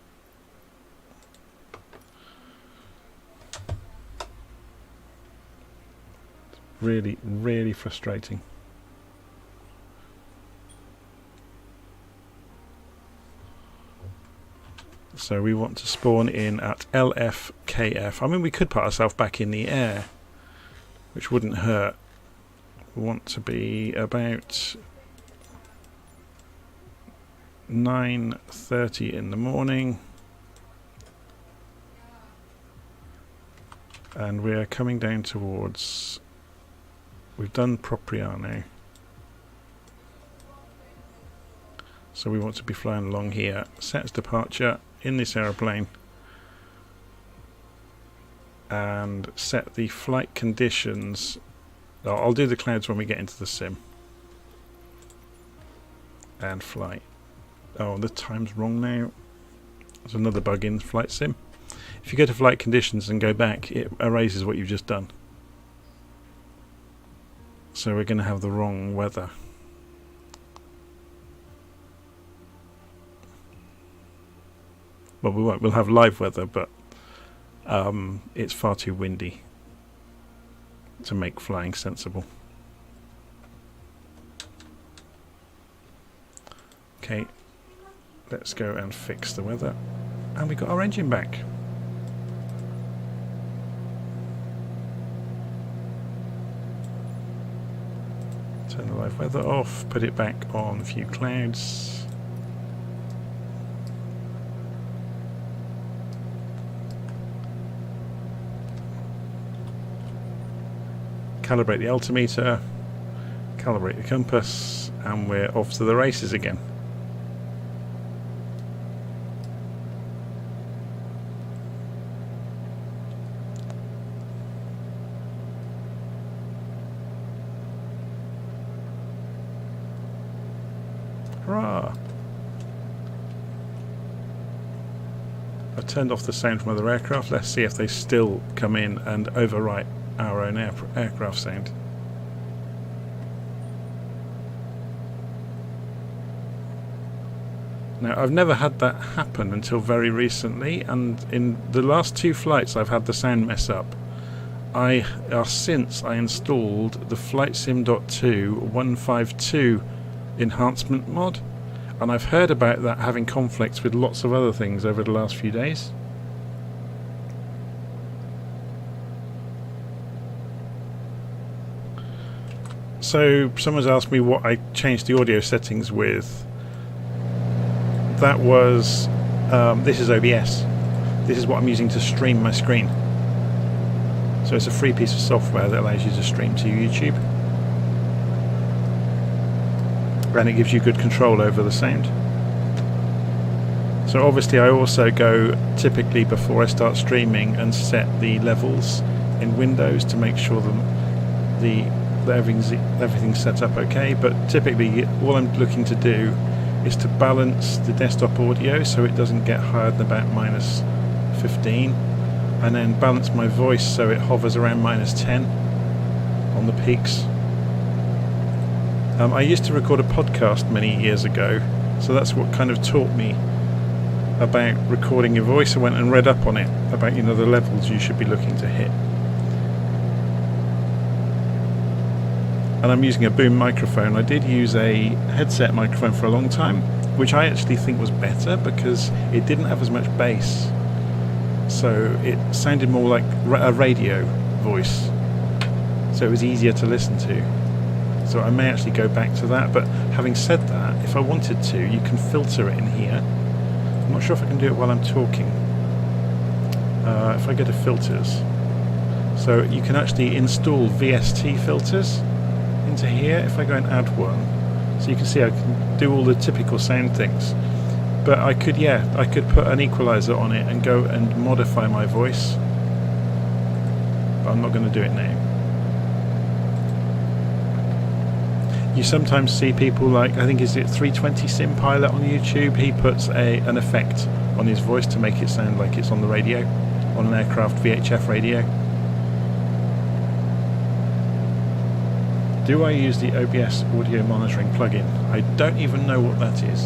Really, really frustrating. So we want to spawn in at LFKF. I mean, we could put ourselves back in the air, which wouldn't hurt. We want to be about 9:30 in the morning. And we are coming down towards... We've done Propriano. So we want to be flying along here. Set as departure in this aeroplane. And set the flight conditions. Oh, I'll do the clouds when we get into the sim. And flight. Oh, the time's wrong now. There's another bug in flight sim. If you go to flight conditions and go back, it erases what you've just done. So we're going to have the wrong weather. Well, we won't. We'll have live weather, but it's far too windy to make flying sensible. Okay, let's go and fix the weather. And we got our engine back. Turn the live weather off, put it back on a few clouds. Calibrate the altimeter, calibrate the compass, and we're off to the races again. Hurrah! I've turned off the sound from other aircraft. Let's see if they still come in and overwrite our own aircraft sound. Now, I've never had that happen until very recently, and in the last 2 flights I've had the sound mess up. Since I installed the FlightSim.2 152 enhancement mod, and I've heard about that having conflicts with lots of other things over the last few days. So someone's asked me what I changed the audio settings with. That was this is OBS. This is what I'm using to stream my screen. So it's a free piece of software that allows you to stream to YouTube, and it gives you good control over the sound. So obviously I also go typically before I start streaming and set the levels in Windows to make sure that everything's set up okay, but typically all I'm looking to do is to balance the desktop audio so it doesn't get higher than about -15, and then balance my voice so it hovers around -10 on the peaks. I used to record a podcast many years ago, so that's what kind of taught me about recording your voice. I went and read up on it about, you know, the levels you should be looking to hit. And I'm using a boom microphone. I did use a headset microphone for a long time, which I actually think was better because it didn't have as much bass. So it sounded more like a radio voice. So it was easier to listen to. So I may actually go back to that. But having said that, if I wanted to, you can filter it in here. I'm not sure if I can do it while I'm talking. If I go to filters. So you can actually install VST filters into here if I go and add one. So you can see I can do all the typical sound things. But I could put an equalizer on it and go and modify my voice. But I'm not going to do it now. You sometimes see people like, I think is it 320 Sim Pilot on YouTube, he puts an effect on his voice to make it sound like it's on the radio, on an aircraft VHF radio. Do I use the OBS audio monitoring plugin? I don't even know what that is.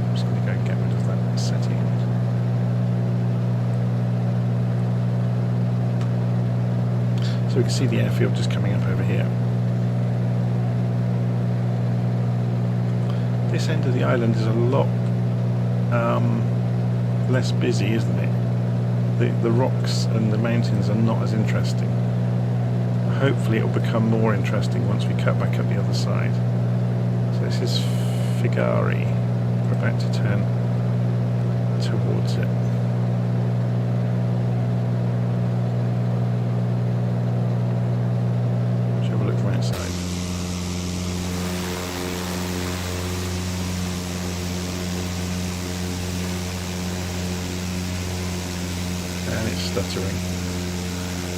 I'm just going to go and get rid of that setting. So we can see the airfield just coming up over here. This end of the island is a lot less busy, isn't it? The rocks and the mountains are not as interesting. Hopefully it will become more interesting once we cut back up the other side. So this is Figari. We're about to turn towards it. Let's have a look from outside. And it's stuttering.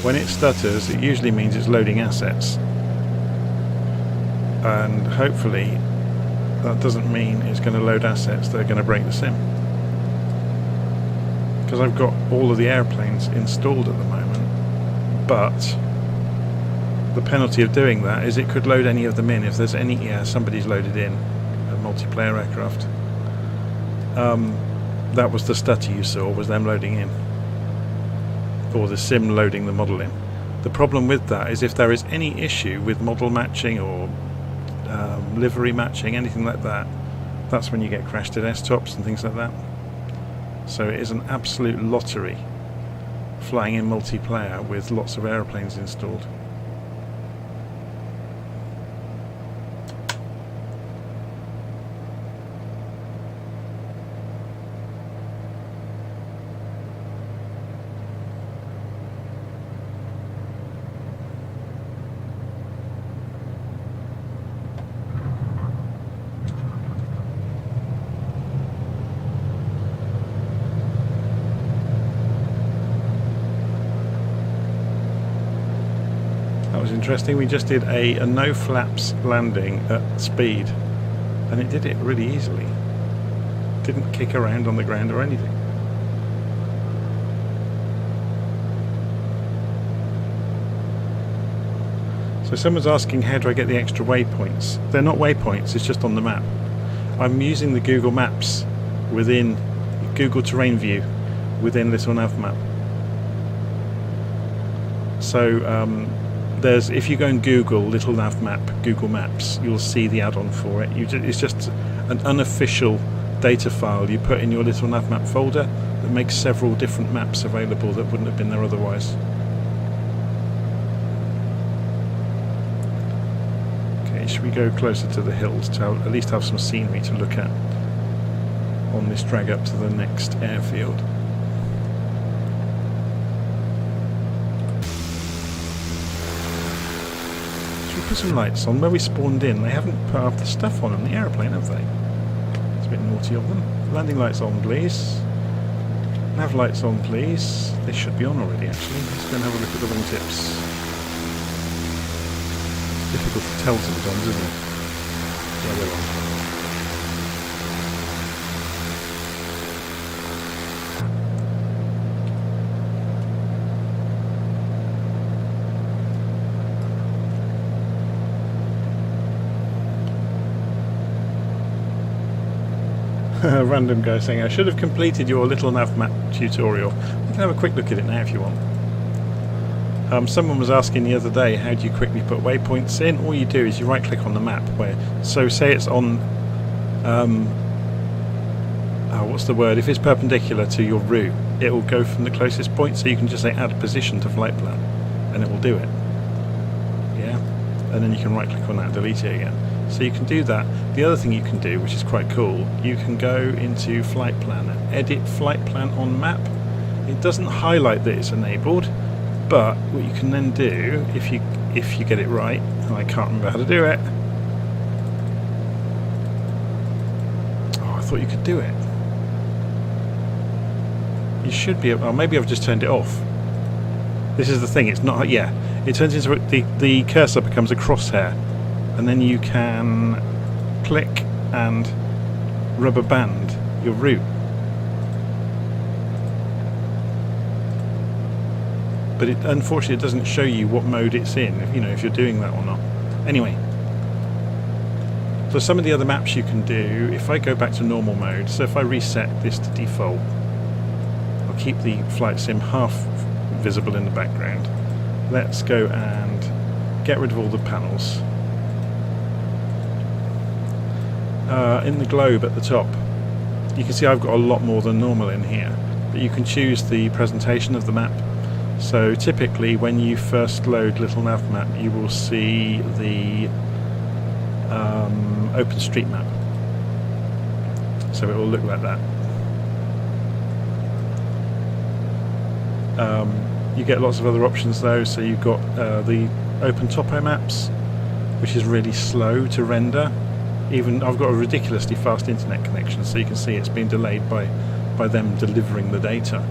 When it stutters, it usually means it's loading assets, and hopefully that doesn't mean it's going to load assets that are going to break the sim, because I've got all of the airplanes installed at the moment. But the penalty of doing that is it could load any of them in if there's any somebody's loaded in a multiplayer aircraft. That was the stutter you saw, was them loading in, or the sim loading the model in. The problem with that is if there is any issue with model matching or livery matching, anything like that, That's when you get crashed desktops and things like that. So it is an absolute lottery flying in multiplayer with lots of aeroplanes installed. That was interesting. We just did a no flaps landing at speed and it did it really easily. Didn't kick around on the ground or anything. So someone's asking, how do I get the extra waypoints? They're not waypoints, it's just on the map. I'm using the Google Maps within Google Terrain View within Little Nav Map. So there's, if you go and Google Little Nav Map Google Maps, you'll see the add-on for it. It's just an unofficial data file you put in your Little Nav Map folder that makes several different maps available that wouldn't have been there otherwise. Okay, should we go closer to the hills to at least have some scenery to look at on this drag up to the next airfield? Put some lights on. Where we spawned in, they haven't put half the stuff on the aeroplane, have they? It's a bit naughty of them. Landing lights on, please. Nav lights on, please. They should be on already, actually. Let's go and have a look at the wingtips. Difficult to tell sometimes, isn't it? Yeah, they're on. A random guy saying, I should have completed your Little Nav Map tutorial. You can have a quick look at it now if you want. Someone was asking the other day, how do you quickly put waypoints in? All you do is you right click on the map, so say it's on, what's the word, if it's perpendicular to your route, it will go from the closest point, so you can just say add position to flight plan and it will do it. Yeah, and then you can right click on that and delete it again. So you can do that. The other thing you can do, which is quite cool, you can go into flight plan and edit flight plan on map. It doesn't highlight that it's enabled, but what you can then do, if you get it right, and I can't remember how to do it. Oh, I thought you could do it. You should be able, oh, maybe I've just turned it off. This is the thing, it's not, yeah, it turns into, the cursor becomes a crosshair. And then you can click and rubber band your route. But it, unfortunately, it doesn't show you what mode it's in, if you're doing that or not. Anyway, so some of the other maps you can do, if I go back to normal mode, so if I reset this to default, I'll keep the flight sim half visible in the background. Let's go and get rid of all the panels. In the globe at the top, you can see I've got a lot more than normal in here, but you can choose the presentation of the map. So typically when you first load Little Nav Map, you will see the OpenStreetMap, so it will look like that. You get lots of other options though, so you've got the Open Topo Maps, which is really slow to render. Even I've got a ridiculously fast internet connection, so you can see it's been delayed by them delivering the data.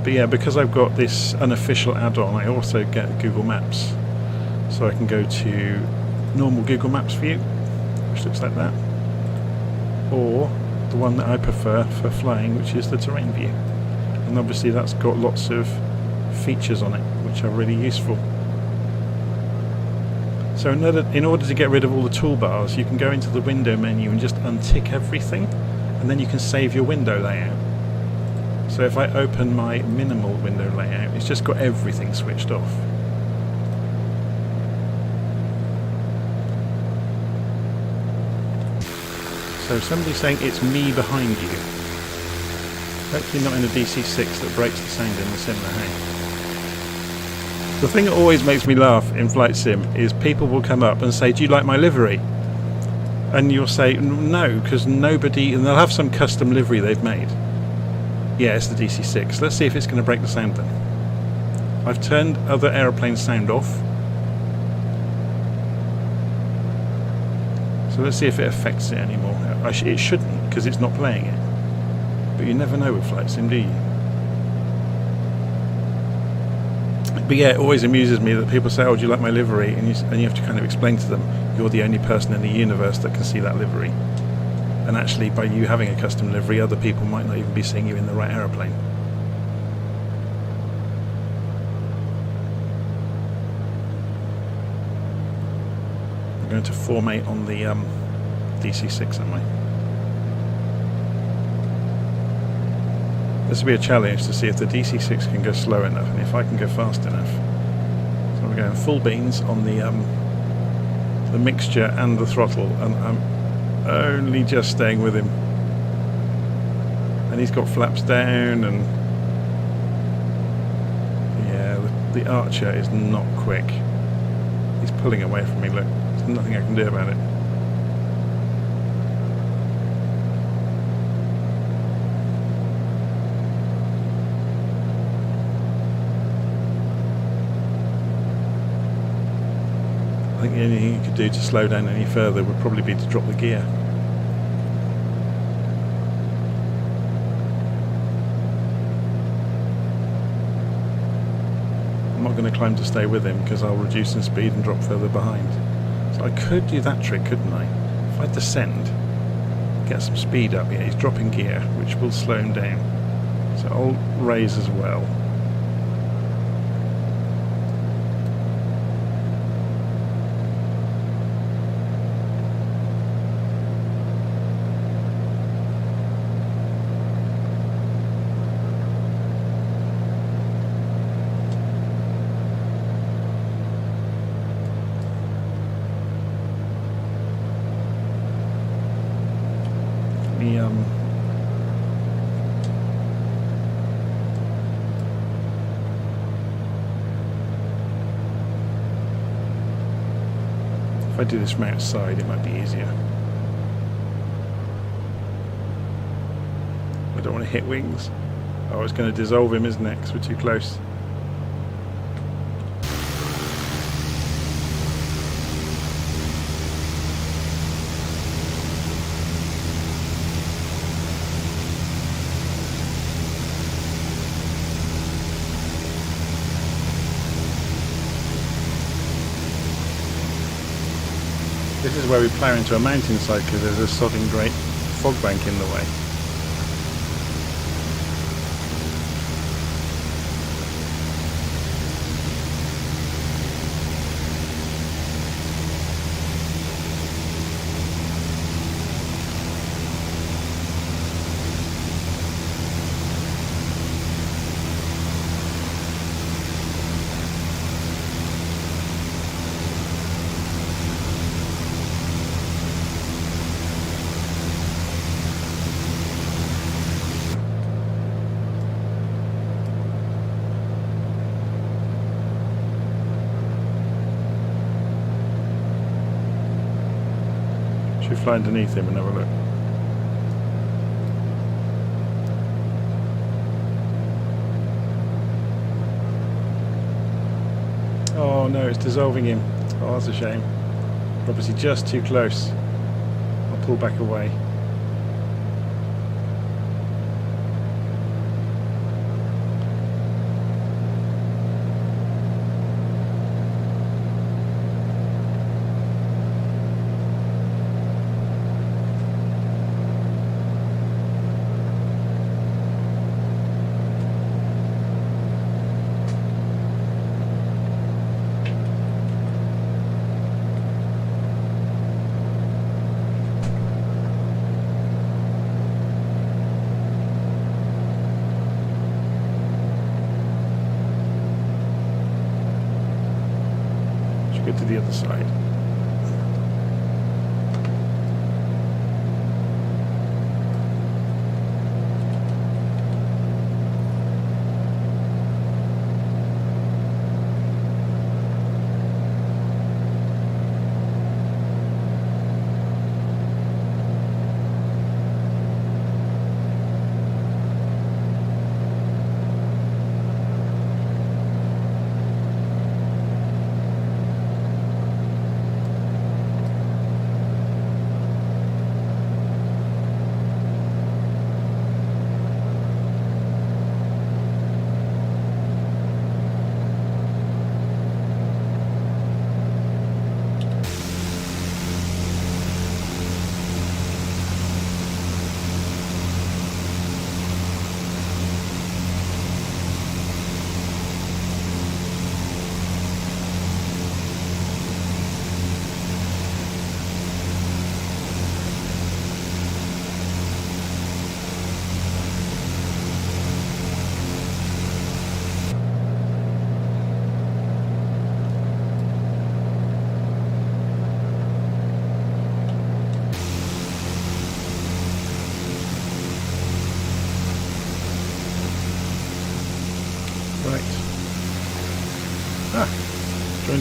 But yeah, because I've got this unofficial add-on, I also get Google Maps, so I can go to normal Google Maps view, which looks like that, or the one that I prefer for flying, which is the terrain view. And obviously that's got lots of features on it which are really useful. So in order to get rid of all the toolbars, you can go into the window menu and just untick everything, and then you can save your window layout. So if I open my minimal window layout, it's just got everything switched off. So somebody's saying it's me behind you. Hopefully not in a DC-6 that breaks the sound in the sim hey. The thing that always makes me laugh in Flight Sim is people will come up and say, do you like my livery? And you'll say, no, because nobody... And they'll have some custom livery they've made. Yeah, it's the DC-6. Let's see if it's going to break the sound then. I've turned other aeroplane sound off. So let's see if it affects it anymore. It shouldn't, because it's not playing it. But you never know with Flight Sim, do you? But yeah, it always amuses me that people say, oh, do you like my livery? And you have to kind of explain to them, you're the only person in the universe that can see that livery. And actually, by you having a custom livery, other people might not even be seeing you in the right aeroplane. I'm going to formate on the DC-6, am I? This will be a challenge to see if the DC-6 can go slow enough and if I can go fast enough. So we're going full beans on the mixture and the throttle, and I'm only just staying with him. And he's got flaps down, and yeah, the Archer is not quick. He's pulling away from me, look. There's nothing I can do about it. I think the only thing you could do to slow down any further would probably be to drop the gear. I'm not going to climb to stay with him because I'll reduce in speed and drop further behind. So I could do that trick, couldn't I? If I descend, get some speed up. Yeah, he's dropping gear, which will slow him down. So I'll raise as well. If I do this from outside, it might be easier. I don't want to hit wings. Oh, it's going to dissolve him, isn't it? Because we're too close. This is where we plough into a mountainside because there's a sodding great fog bank in the way. Should we fly underneath him and have a look? Oh no, it's dissolving him. Oh, that's a shame. We're obviously just too close. I'll pull back away. Get to the other side.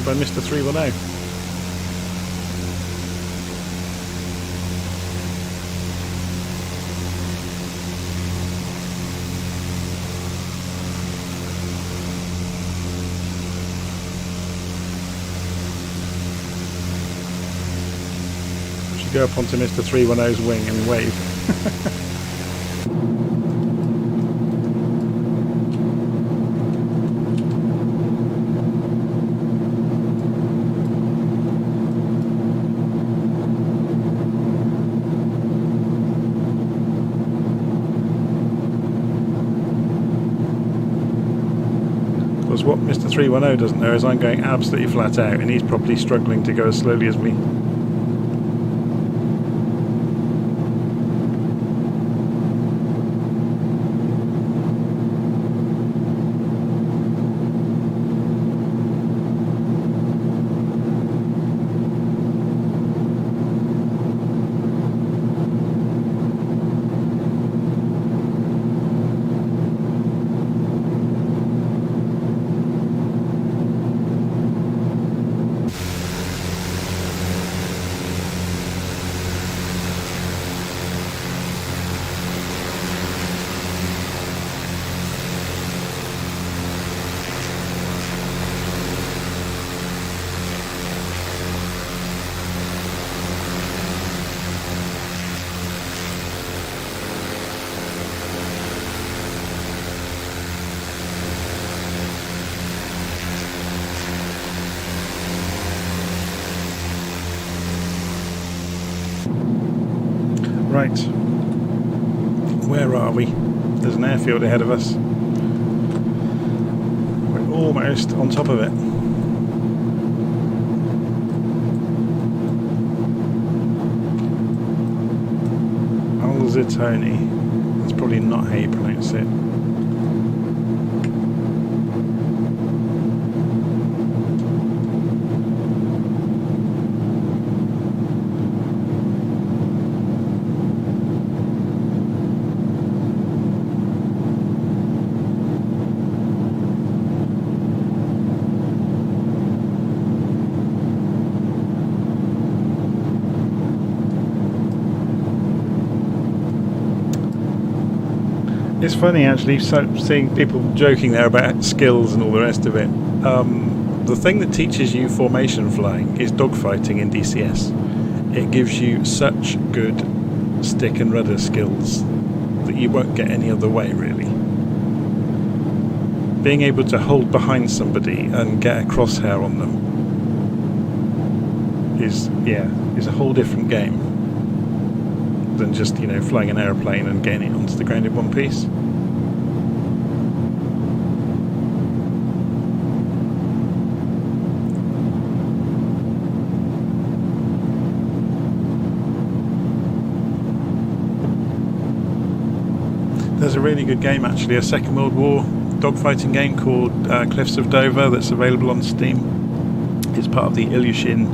by Mr. 310. We should go up onto Mr. 310's wing and wave. What Mr. 310 doesn't know is I'm going absolutely flat out and he's probably struggling to go as slowly as me. Right, where are we? There's an airfield ahead of us. We're almost on top of it. Alzitoni. That's probably not how you pronounce it. It's funny actually seeing people joking there about skills and all the rest of it. The thing that teaches you formation flying is dogfighting in DCS. It gives you such good stick and rudder skills that you won't get any other way really. Being able to hold behind somebody and get a crosshair on them is a whole different game than just, you know, flying an aeroplane and getting it onto the ground in one piece. There's a really good game actually, a Second World War dogfighting game called Cliffs of Dover that's available on Steam. It's part of the Ilyushin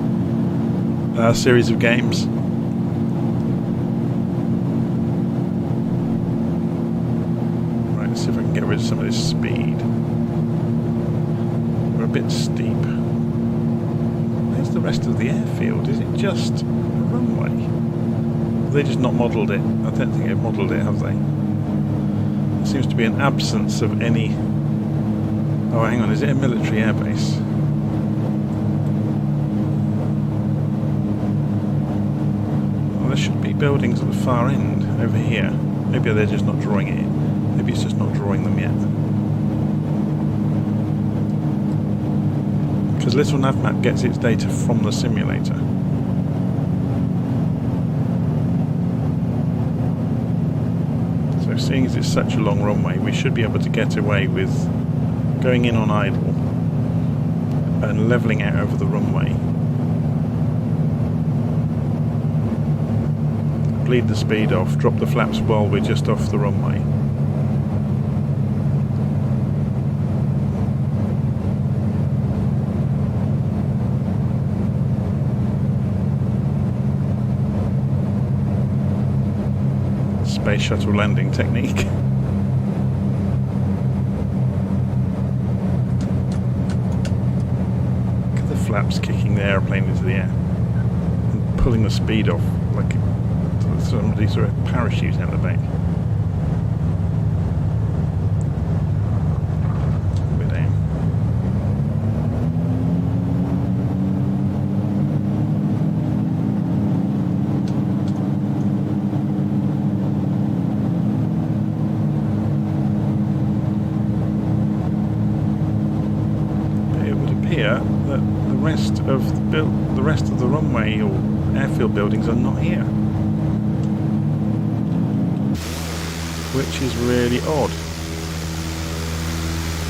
series of games. See if I can get rid of some of this speed. We're a bit steep. Where's the rest of the airfield? Is it just a runway? Have they just not modelled it? I don't think they've modelled it, have they? There seems to be an absence of any... Oh, hang on, is it a military airbase? Well, there should be buildings at the far end, over here. Maybe they're just not drawing it in. Maybe it's just not drawing them yet. Because Little Navmap gets its data from the simulator. So seeing as it's such a long runway, we should be able to get away with going in on idle and levelling out over the runway. Bleed the speed off, drop the flaps while we're just off the runway. Space shuttle landing technique. Look at the flaps kicking the aeroplane into the air and pulling the speed off like somebody threw a parachute out the back. We're down. It would appear that the rest of the runway or airfield buildings are not here, which is really odd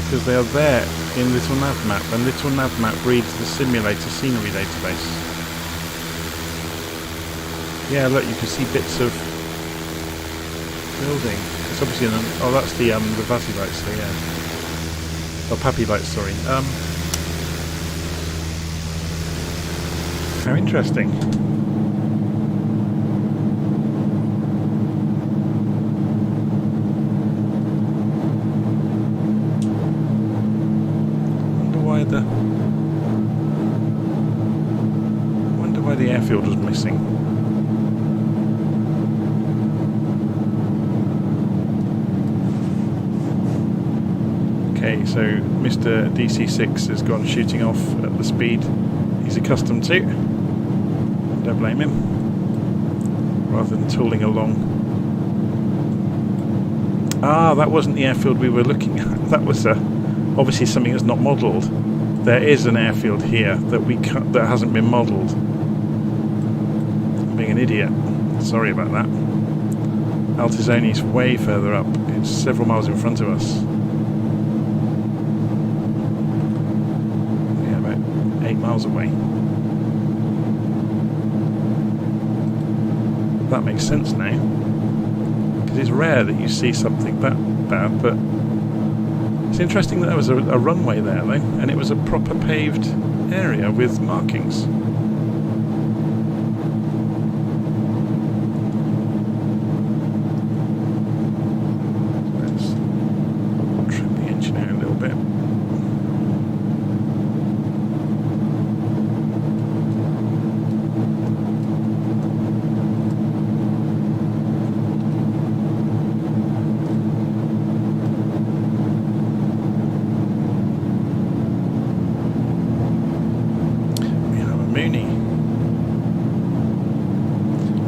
because they are there in Little Nav Map, and Little Nav Map reads the simulator scenery database. Yeah, look, you can see bits of building. It's obviously oh, that's the Vazzy lights, so yeah. Oh, Pappy lights, sorry. How interesting. Wonder why the airfield was missing. Okay, so Mr. DC6 has gone shooting off at the speed he's accustomed to. Don't blame him. Rather than tooling along. Ah, that wasn't the airfield we were looking at. That was obviously something that's not modelled. There is an airfield here that hasn't been modelled. I'm being an idiot. Sorry about that. Altizoni's way further up. It's several miles in front of us. Yeah, about 8 miles away. That makes sense now. Because it's rare that you see something that bad, but it's interesting that there was a runway there, though, and it was a proper paved area with markings. Let's trim the engine out a little bit.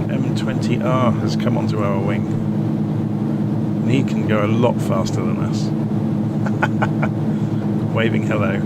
M20R has come onto our wing, and he can go a lot faster than us. Waving hello.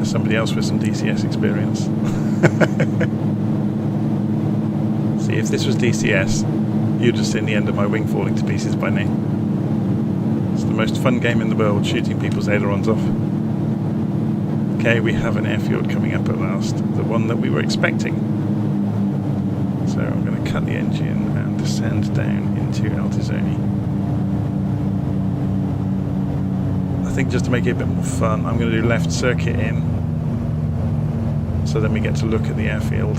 Somebody else with some DCS experience. See, if this was DCS, you'd have seen the end of my wing falling to pieces by now. It's the most fun game in the world, shooting people's ailerons off. Okay, we have an airfield coming up at last, the one that we were expecting. So I'm going to cut the engine and descend down into Altizoni. I think just to make it a bit more fun, I'm going to do left circuit in, so then we get to look at the airfield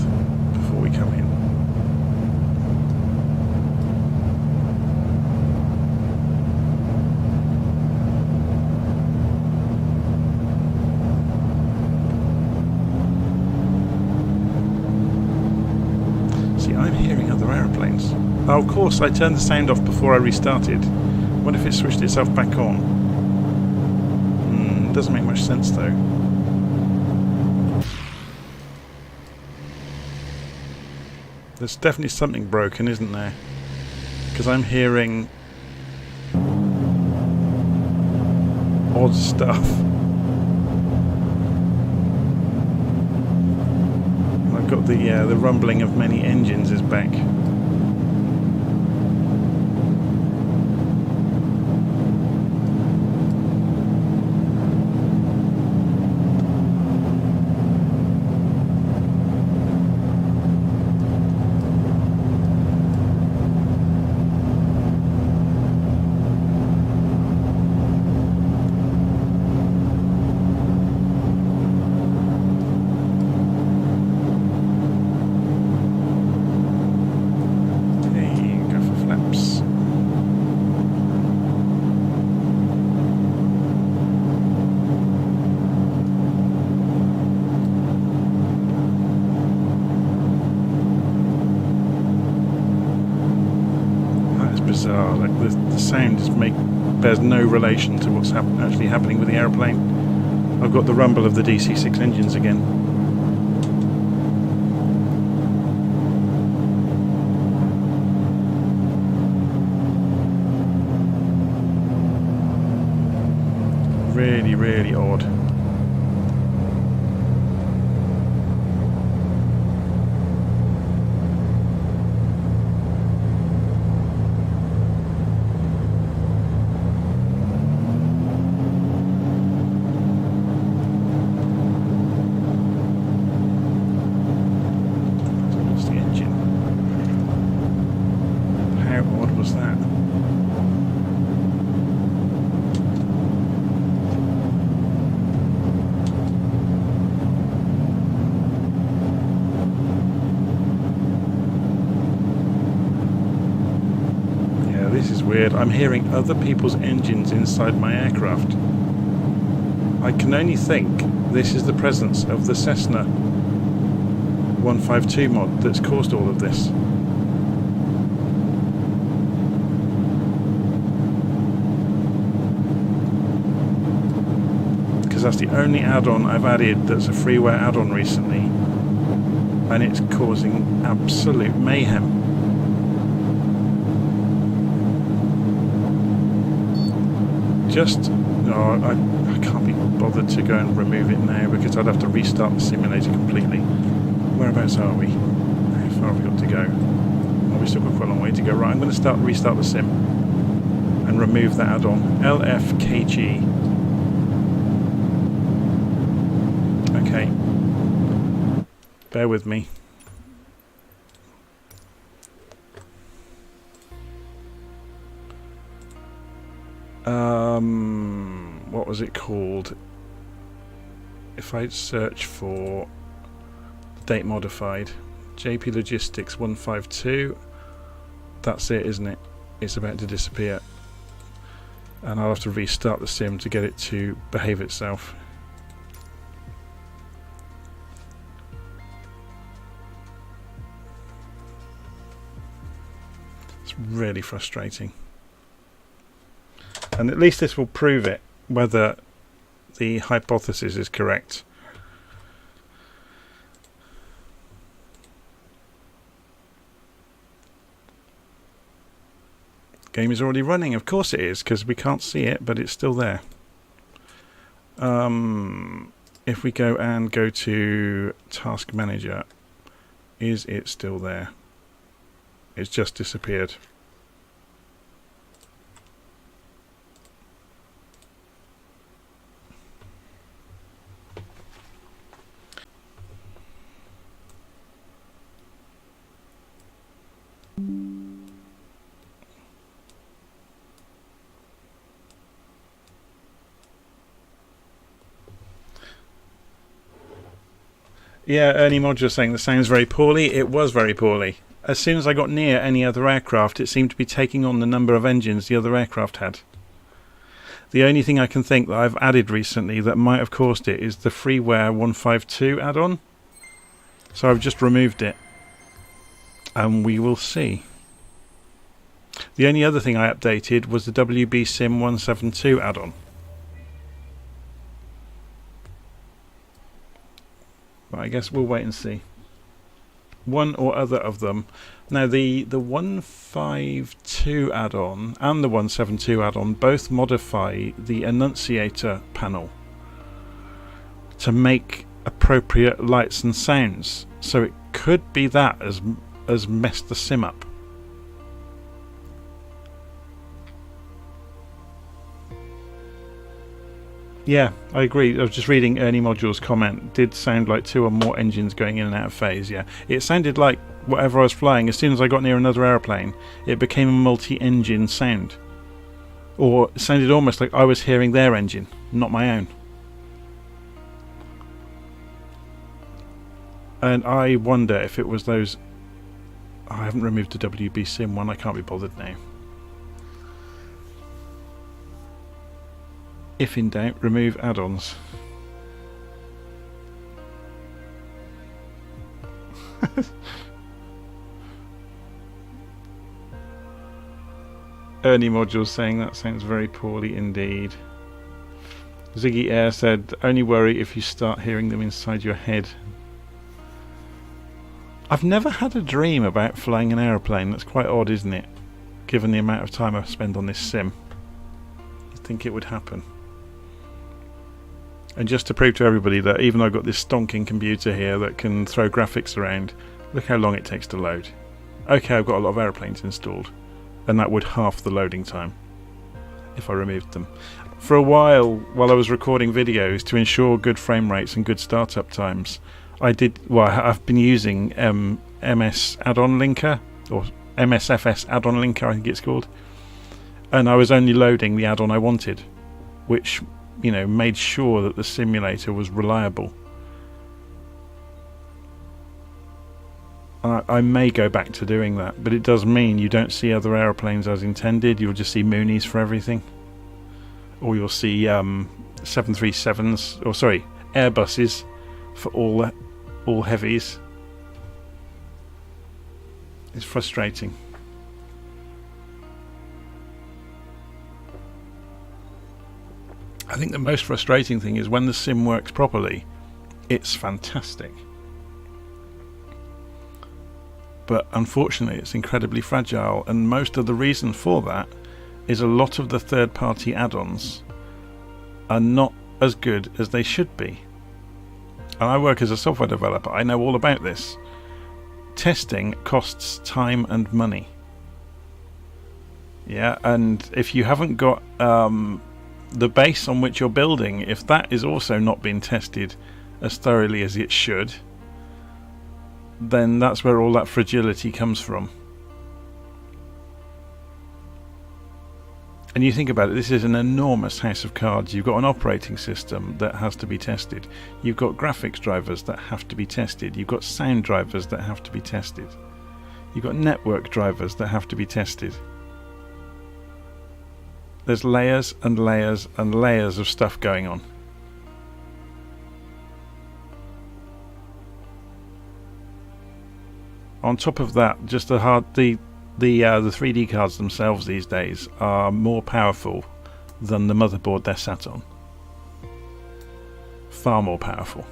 before we come in. See, I'm hearing other aeroplanes. Oh, of course, I turned the sound off before I restarted. What if it switched itself back on? Doesn't make much sense though. There's definitely something broken, isn't there? Because I'm hearing odd stuff. I've got the rumbling of many engines is back. the sound bears no relation to what's actually happening with the aeroplane. I've got the rumble of the DC-6 engines again. Really, really odd. Weird. I'm hearing other people's engines inside my aircraft. I can only think this is the presence of the Cessna 152 mod that's caused all of this. Because that's the only add-on I've added that's a freeware add-on recently, and it's causing absolute mayhem. I can't be bothered to go and remove it now because I'd have to restart the simulator completely. Whereabouts are we? How far have we got to go? Oh, we've still got quite a long way to go. Right, I'm going to restart the sim and remove that add-on. LFKG. Okay. Bear with me. What was it called? If I search for date modified, JP Logistics 152, that's it, isn't it? It's about to disappear. And I'll have to restart the sim to get it to behave itself. It's really frustrating. And at least this will prove it, whether the hypothesis is correct. Game is already running. Of course it is, because we can't see it, but it's still there. If we go to Task Manager, is it still there? It's just disappeared. Yeah, Ernie Modular saying the sounds very poorly. It was very poorly. As soon as I got near any other aircraft, it seemed to be taking on the number of engines the other aircraft had. The only thing I can think that I've added recently that might have caused it is the freeware 152 add-on. So I've just removed it. And we will see. The only other thing I updated was the WB Sim 172 add-on. But I guess we'll wait and see. One or other of them. Now the 152 add-on and the 172 add-on both modify the annunciator panel to make appropriate lights and sounds. So it could be that has messed the sim up. Yeah, I agree. I was just reading Ernie Module's comment. Did sound like 2 or more engines going in and out of phase, yeah. It sounded like whatever I was flying, as soon as I got near another aeroplane, it became a multi-engine sound. Or it sounded almost like I was hearing their engine, not my own. And I wonder if it was those... Oh, I haven't removed the WB Sim one, I can't be bothered now. If in doubt, remove add-ons. Ernie Module saying that sounds very poorly indeed. Ziggy Air said, only worry if you start hearing them inside your head. I've never had a dream about flying an aeroplane. That's quite odd, isn't it? Given the amount of time I've spent on this sim. You'd think it would happen. And just to prove to everybody that even though I've got this stonking computer here that can throw graphics around, look how long it takes to load. Okay, I've got a lot of aeroplanes installed, and that would half the loading time if I removed them. For a while I was recording videos to ensure good frame rates and good startup times, I've been using MS add-on linker, or MSFS add-on linker I think it's called, and I was only loading the add-on I wanted, which, you know, made sure that the simulator was reliable. I may go back to doing that, but it does mean you don't see other aeroplanes as intended. You'll just see Moonies for everything, or you'll see 737s, or sorry, Airbuses for all heavies. It's frustrating. I think the most frustrating thing is when the sim works properly, it's fantastic. But unfortunately it's incredibly fragile, and most of the reason for that is a lot of the third-party add-ons are not as good as they should be. And I work as a software developer, I know all about this. Testing costs time and money. Yeah, and if you haven't got the base on which you're building, if that is also not being tested as thoroughly as it should, then that's where all that fragility comes from. And you think about it, this is an enormous house of cards. You've got an operating system that has to be tested. You've got graphics drivers that have to be tested. You've got sound drivers that have to be tested. You've got network drivers that have to be tested. There's layers and layers and layers of stuff going on. On top of that, just the 3D cards themselves these days are more powerful than the motherboard they're sat on. Far more powerful.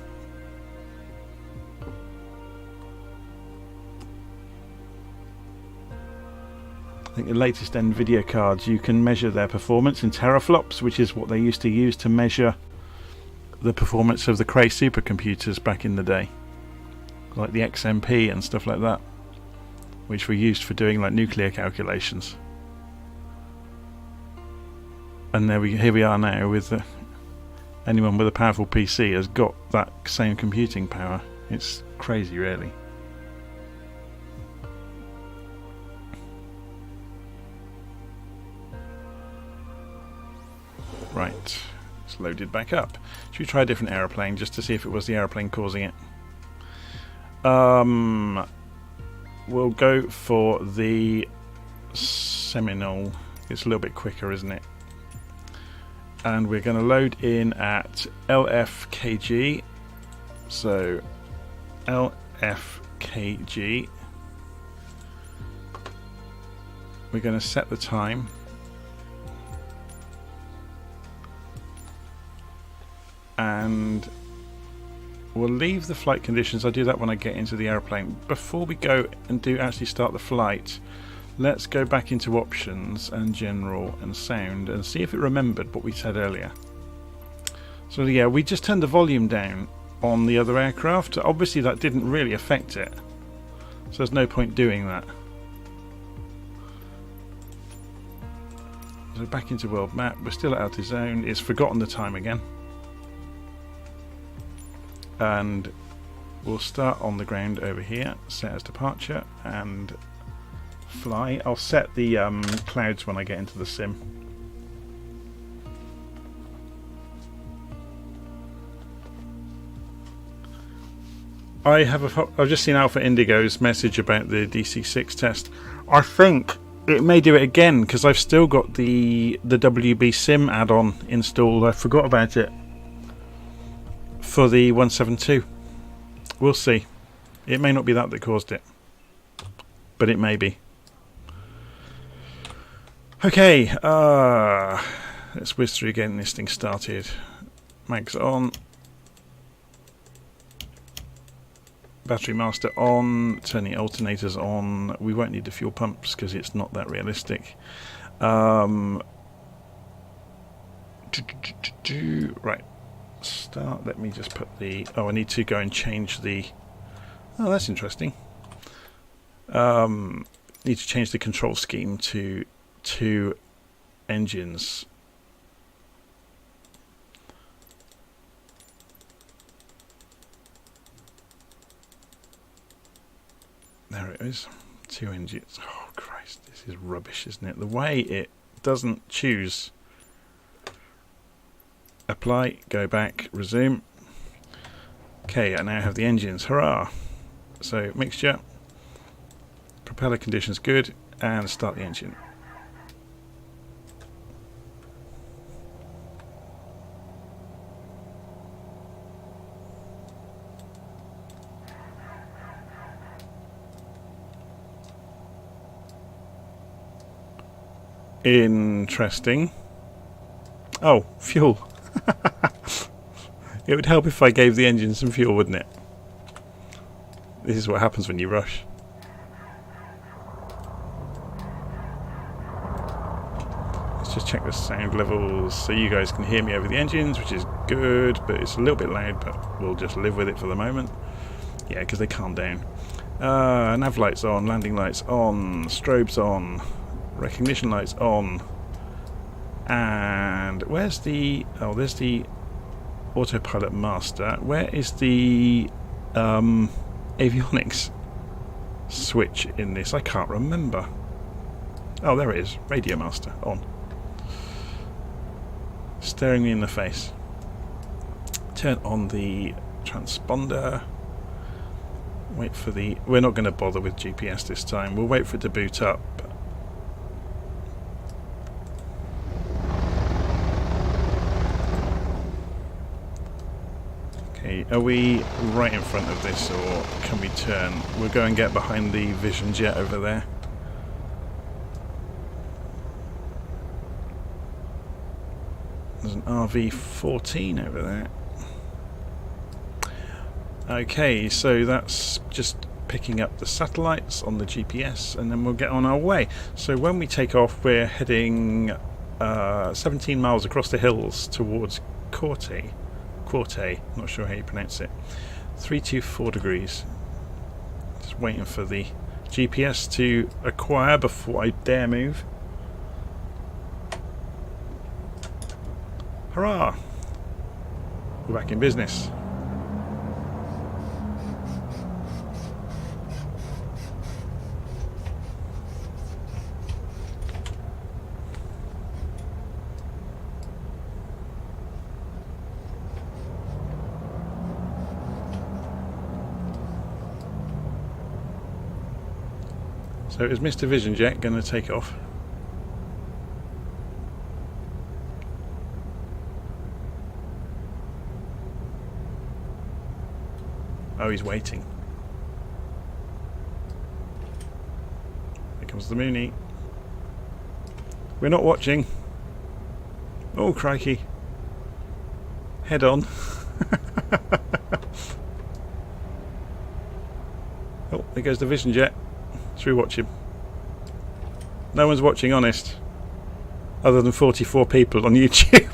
I think the latest NVIDIA cards, you can measure their performance in teraflops, which is what they used to use to measure the performance of the Cray supercomputers back in the day, like the XMP and stuff like that, which were used for doing like nuclear calculations. And here we are now with anyone with a powerful PC has got that same computing power. It's crazy, really. Right, it's loaded back up. Should we try a different aeroplane just to see if it was the aeroplane causing it? We'll go for the Seminole. It's a little bit quicker, isn't it? And we're going to load in at LFKG. So LFKG. We're going to set the time. And we'll leave the flight conditions. I'll do that when I get into the airplane. Before we go and actually start the flight, let's go back into options and general and sound and see if it remembered what we said earlier. So yeah, we just turned the volume down on the other aircraft. Obviously that didn't really affect it, so there's no point doing that. So back into world map, we're still out of zone. It's forgotten the time again. And we'll start on the ground over here, set as departure and fly. I'll set the clouds when I get into the sim. I've just seen Alpha Indigo's message about the DC6 test. I think it may do it again because I've still got the WB Sim add-on installed. I forgot about it for the 172. We'll see. It may not be that caused it, but it may be. Okay, let's whiz through getting this thing started. Mags on. Battery master on. Turn the alternators on. We won't need the fuel pumps because it's not that realistic. Right. Start. Let me just put the... Oh, I need to go and change the... Oh, that's interesting. Need to change the control scheme to 2 engines. There it is. 2 engines. Oh Christ, this is rubbish, isn't it? The way it doesn't choose. Apply, go back, resume. Okay, I now have the engines. Hurrah! So mixture, propeller conditions good, and start the engine. Interesting. Oh, fuel. It would help if I gave the engine some fuel, wouldn't it? This is what happens when you rush. Let's just check the sound levels so you guys can hear me over the engines, which is good, but it's a little bit loud, but we'll just live with it for the moment. Yeah, because they calm down. Nav lights on, landing lights on, strobes on, recognition lights on. And where's the... Oh, there's the autopilot master. Where is the avionics switch in this? I can't remember. Oh, there it is. Radio master on. Staring me in the face. Turn on the transponder. Wait for the... We're not going to bother with GPS this time. We'll wait for it to boot up. Are we right in front of this, or can we turn? We'll go and get behind the Vision Jet over there. There's an RV-14 over there. Okay, so that's just picking up the satellites on the GPS, and then we'll get on our way. So when we take off, we're heading 17 miles across the hills towards Corte, not sure how you pronounce it. 324 degrees. Just waiting for the GPS to acquire before I dare move. Hurrah! We're back in business. So is Mr. Vision Jet going to take off? Oh, he's waiting. Here comes the Mooney. We're not watching. Oh, crikey. Head on. Oh, there goes the Vision Jet. Should we watch him? No one's watching, honest. Other than 44 people on YouTube.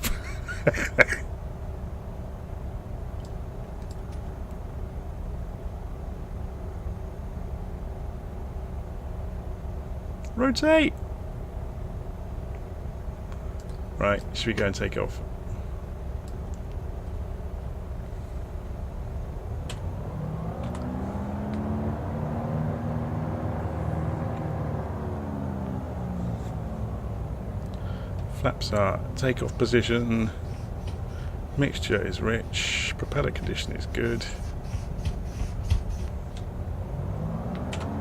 Rotate! Right, should we go and take off? Flaps are takeoff position. Mixture is rich. Propeller condition is good.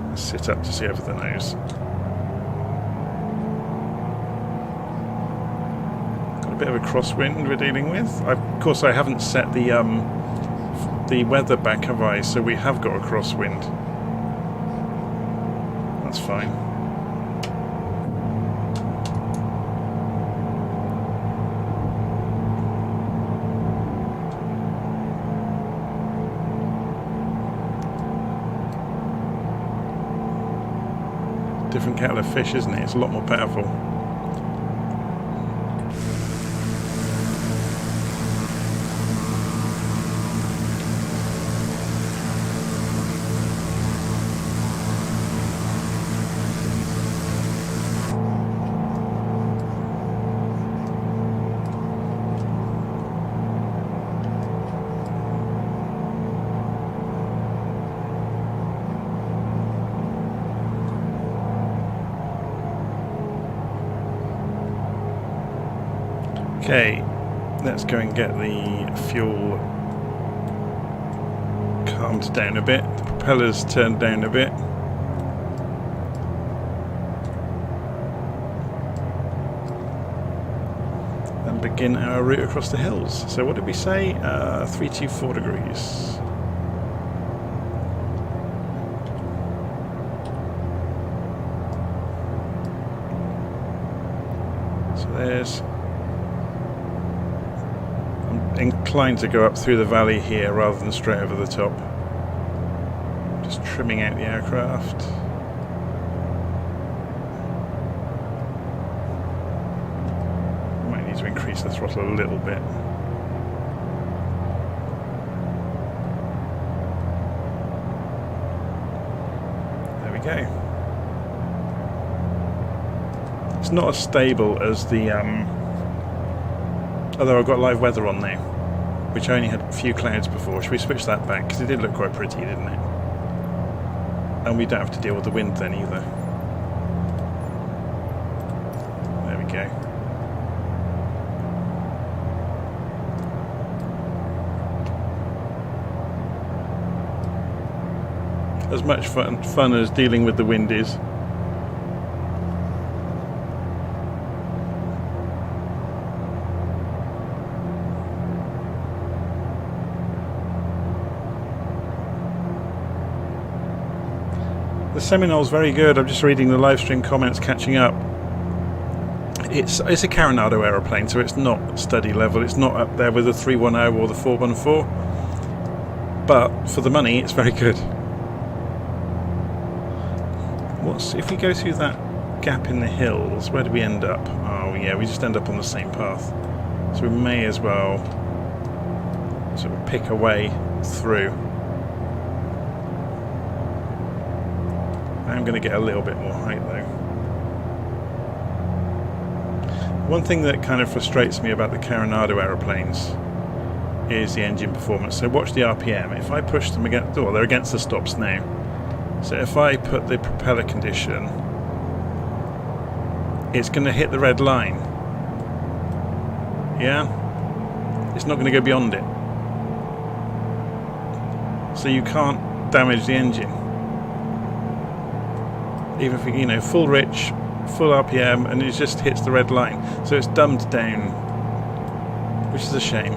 Let's sit up to see over the nose. Got a bit of a crosswind we're dealing with. Of course, I haven't set the weather back, have I? So we have got a crosswind. That's fine. different kettle of fish, isn't it? It's a lot more powerful. Okay, let's go and get the fuel calmed down a bit, the propellers turned down a bit. And begin our route across the hills. So what did we say? 324 degrees. So there's... inclined to go up through the valley here rather than straight over the top. Just trimming out the aircraft. Might need to increase the throttle a little bit. There we go. It's not as stable as the although I've got live weather on now, which I only had a few clouds before. Should we switch that back? Because it did look quite pretty, didn't it? And we don't have to deal with the wind then either. There we go. As much fun as dealing with the wind is. The Seminole's very good. I'm just reading the live stream comments, catching up. It's a Carenado aeroplane, so it's not study level. It's not up there with the 310 or the 414. But for the money, it's very good. What's if we go through that gap in the hills? Where do we end up? Oh yeah, we just end up on the same path. So we may as well sort of pick a way through. I'm going to get a little bit more height though. One thing that kind of frustrates me about the Carenado aeroplanes is the engine performance. So watch the RPM. If I push them against, oh, they're against the stops now. So if I put the propeller condition, it's going to hit the red line. Yeah? It's not going to go beyond it. So you can't damage the engine. Even if you know, full rich, full RPM, and it just hits the red line. So it's dumbed down, which is a shame.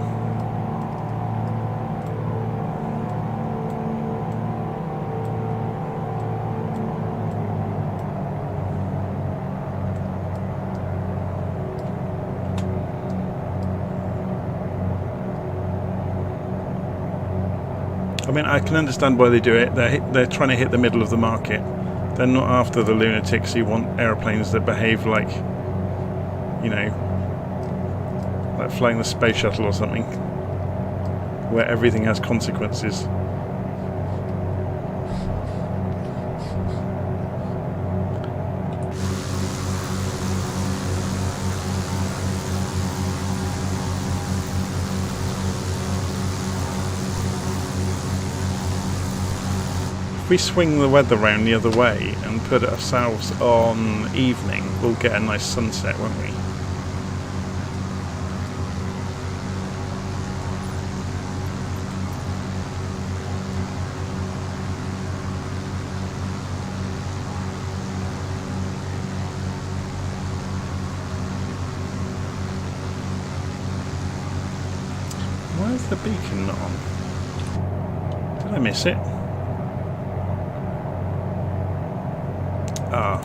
I mean, I can understand why they do it. They're trying to hit the middle of the market. They're not after the lunatics who want aeroplanes that behave like, you know, like flying the space shuttle or something, where everything has consequences. If we swing the weather round the other way and put ourselves on evening, we'll get a nice sunset, won't we? Why is the beacon not on? Did I miss it? Ah.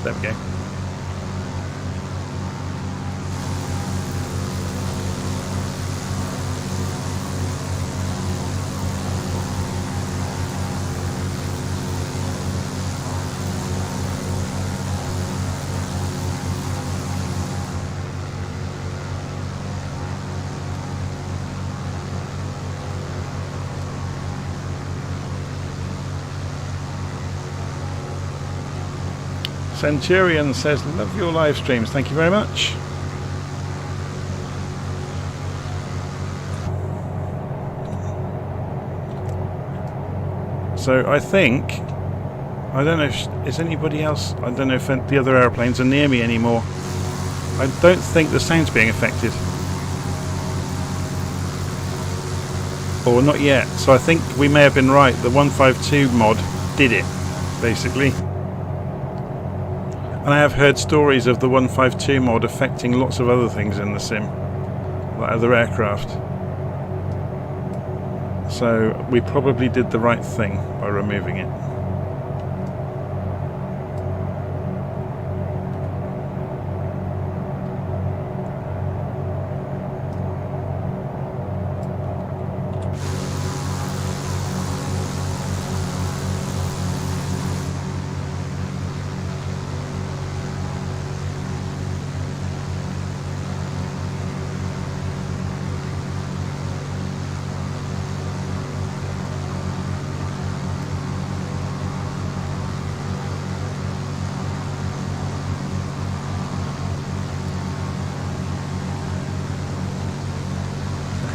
There we go. Centurion says, love your live streams. Thank you very much. So I think, I don't know, is anybody else, I don't know if the other aeroplanes are near me anymore. I don't think the sound's being affected. Or not yet. So I think we may have been right. The 152 mod did it, basically. And I have heard stories of the 152 mod affecting lots of other things in the sim, like other aircraft. So we probably did the right thing by removing it.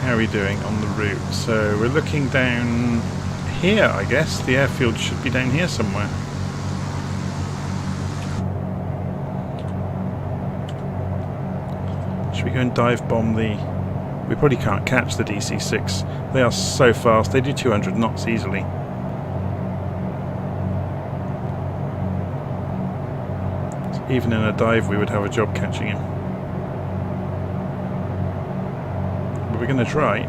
How are we doing on the route? So we're looking down here, I guess. The airfield should be down here somewhere. Should we go and dive bomb the... We probably can't catch the DC-6. They are so fast. They do 200 knots easily. So even in a dive we would have a job catching him. We're going to try.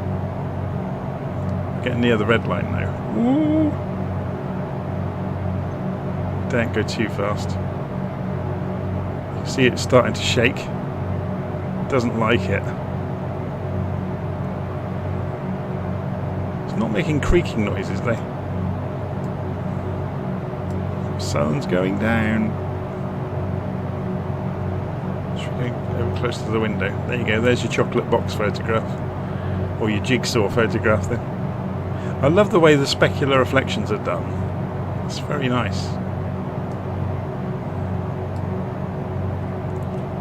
Getting near the red line now. Ooh. Don't go too fast. You see it starting to shake. Doesn't like it. It's not making creaking noises though. Sun's going down. Should we go over close to the window? There you go. There's your chocolate box photograph. Or your jigsaw photograph then. I love the way the specular reflections are done. It's very nice.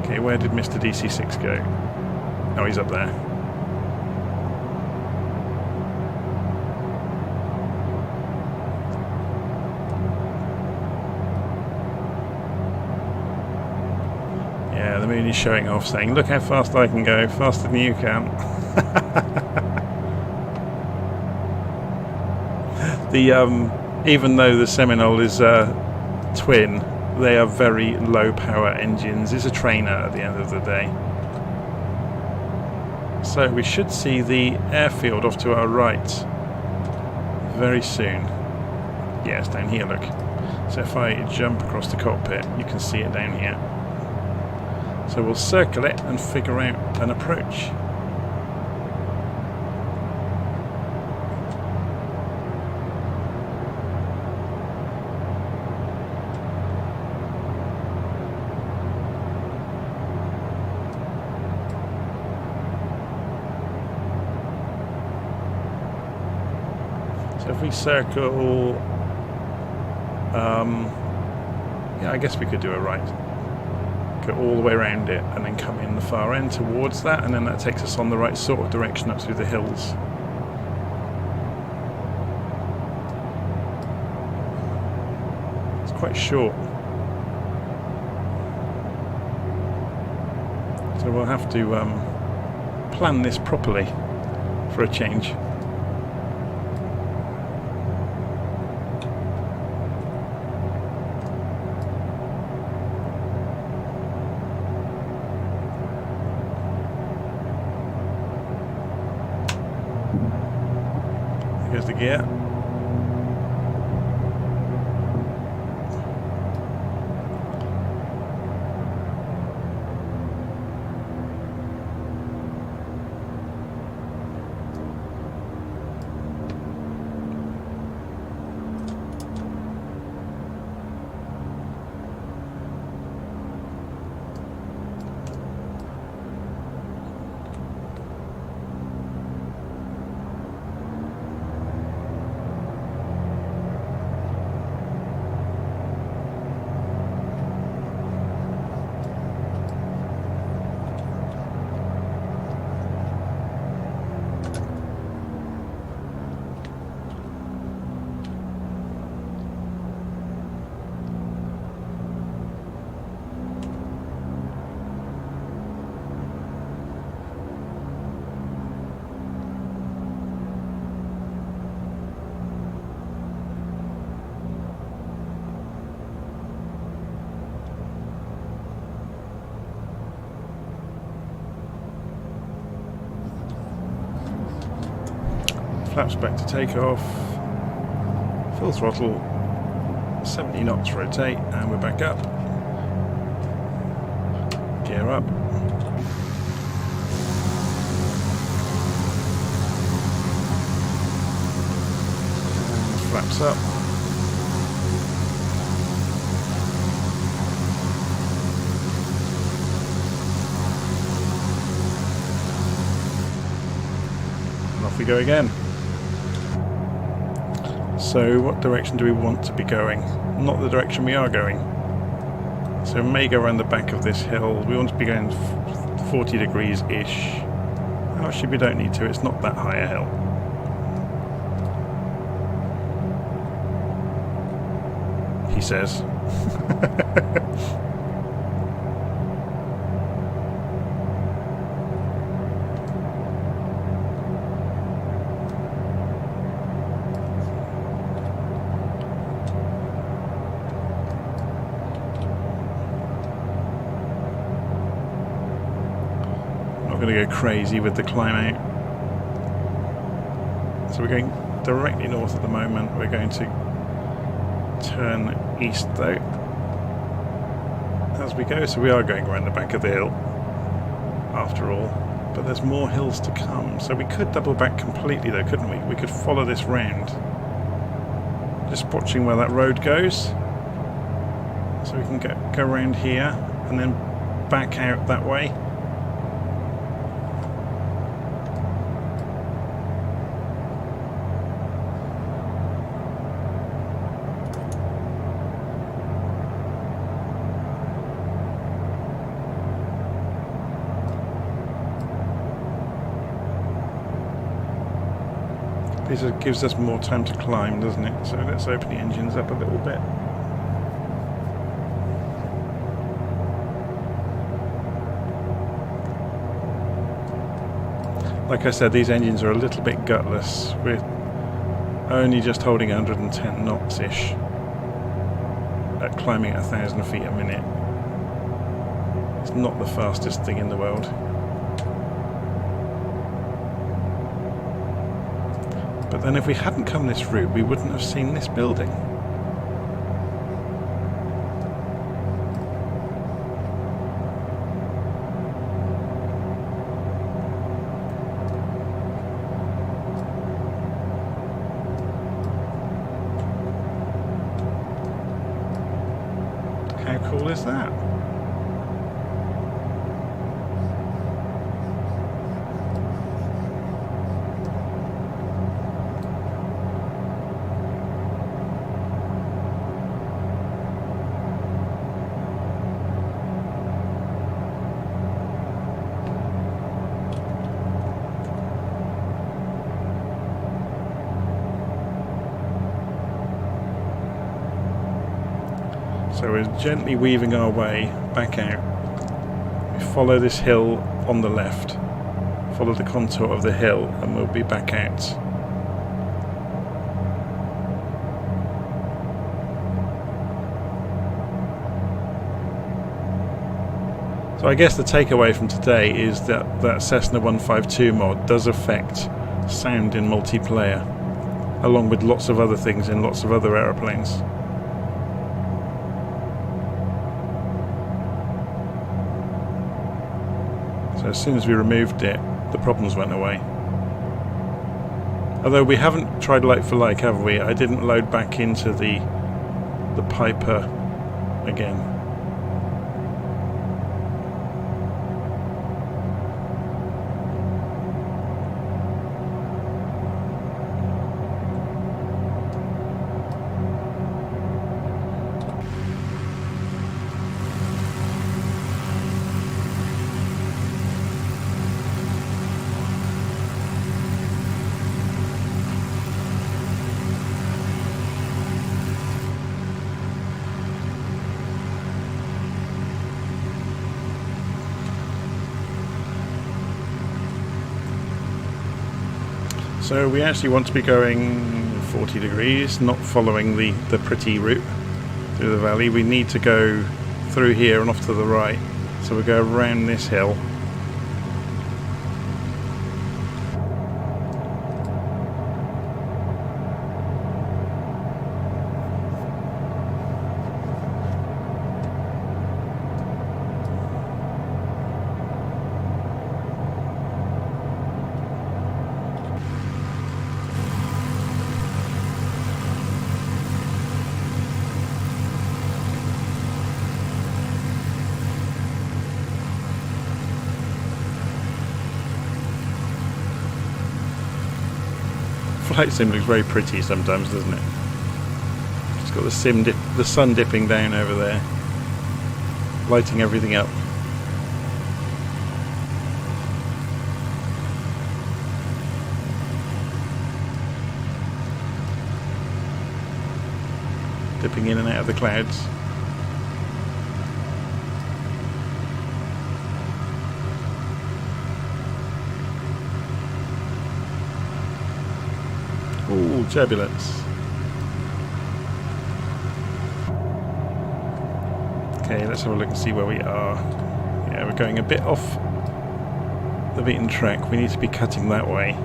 Okay, where did Mr. DC-6 go? Oh, he's up there. Yeah, the moon is showing off, saying, look how fast I can go, faster than you can. Even though the Seminole is twin, they are very low power engines. It's a trainer at the end of the day. So we should see the airfield off to our right very soon. Yeah, it's down here, look. So if I jump across the cockpit, you can see it down here. So we'll circle it and figure out an approach. So if we circle, yeah, I guess we could do a right. Go all the way around it and then come in the far end towards that, and then that takes us on the right sort of direction up through the hills. It's quite short. So we'll have to plan this properly for a change. Here's the gear. Flaps back to takeoff. Full throttle. 70 knots rotate, and we're back up. Gear up. And flaps up. And off we go again. So what direction do we want to be going? Not the direction we are going. So we may go around the back of this hill. We want to be going 40 degrees-ish. Actually, we don't need to. It's not that high a hill. He says. Going to go crazy with the climb out. So we're going directly north at the moment. We're going to turn east though as we go, so we are going around the back of the hill after all, but there's more hills to come, so we could double back completely though, couldn't we? We could follow this round, just watching where that road goes, so we can go around here and then back out that way. This gives us more time to climb, doesn't it? So let's open the engines up a little bit. Like I said, these engines are a little bit gutless. We're only just holding 110 knots-ish at climbing at 1,000 feet a minute. It's not the fastest thing in the world. But then if we hadn't come this route, we wouldn't have seen this building. How cool is that? So we're gently weaving our way back out. We follow this hill on the left, follow the contour of the hill, and we'll be back out. So I guess the takeaway from today is that that Cessna 152 mod does affect sound in multiplayer, along with lots of other things in lots of other aeroplanes. So as soon as we removed it, the problems went away. Although we haven't tried like for like, have we? I didn't load back into the Piper again. So we actually want to be going 40 degrees, not following the pretty route through the valley. We need to go through here and off to the right. So we go around this hill. flight sim looks very pretty sometimes, doesn't it? It's got the sun dipping down over there, lighting everything up. Dipping in and out of the clouds. Ooh, turbulence. Okay, let's have a look and see where we are. Yeah, we're going a bit off the beaten track. We need to be cutting that way.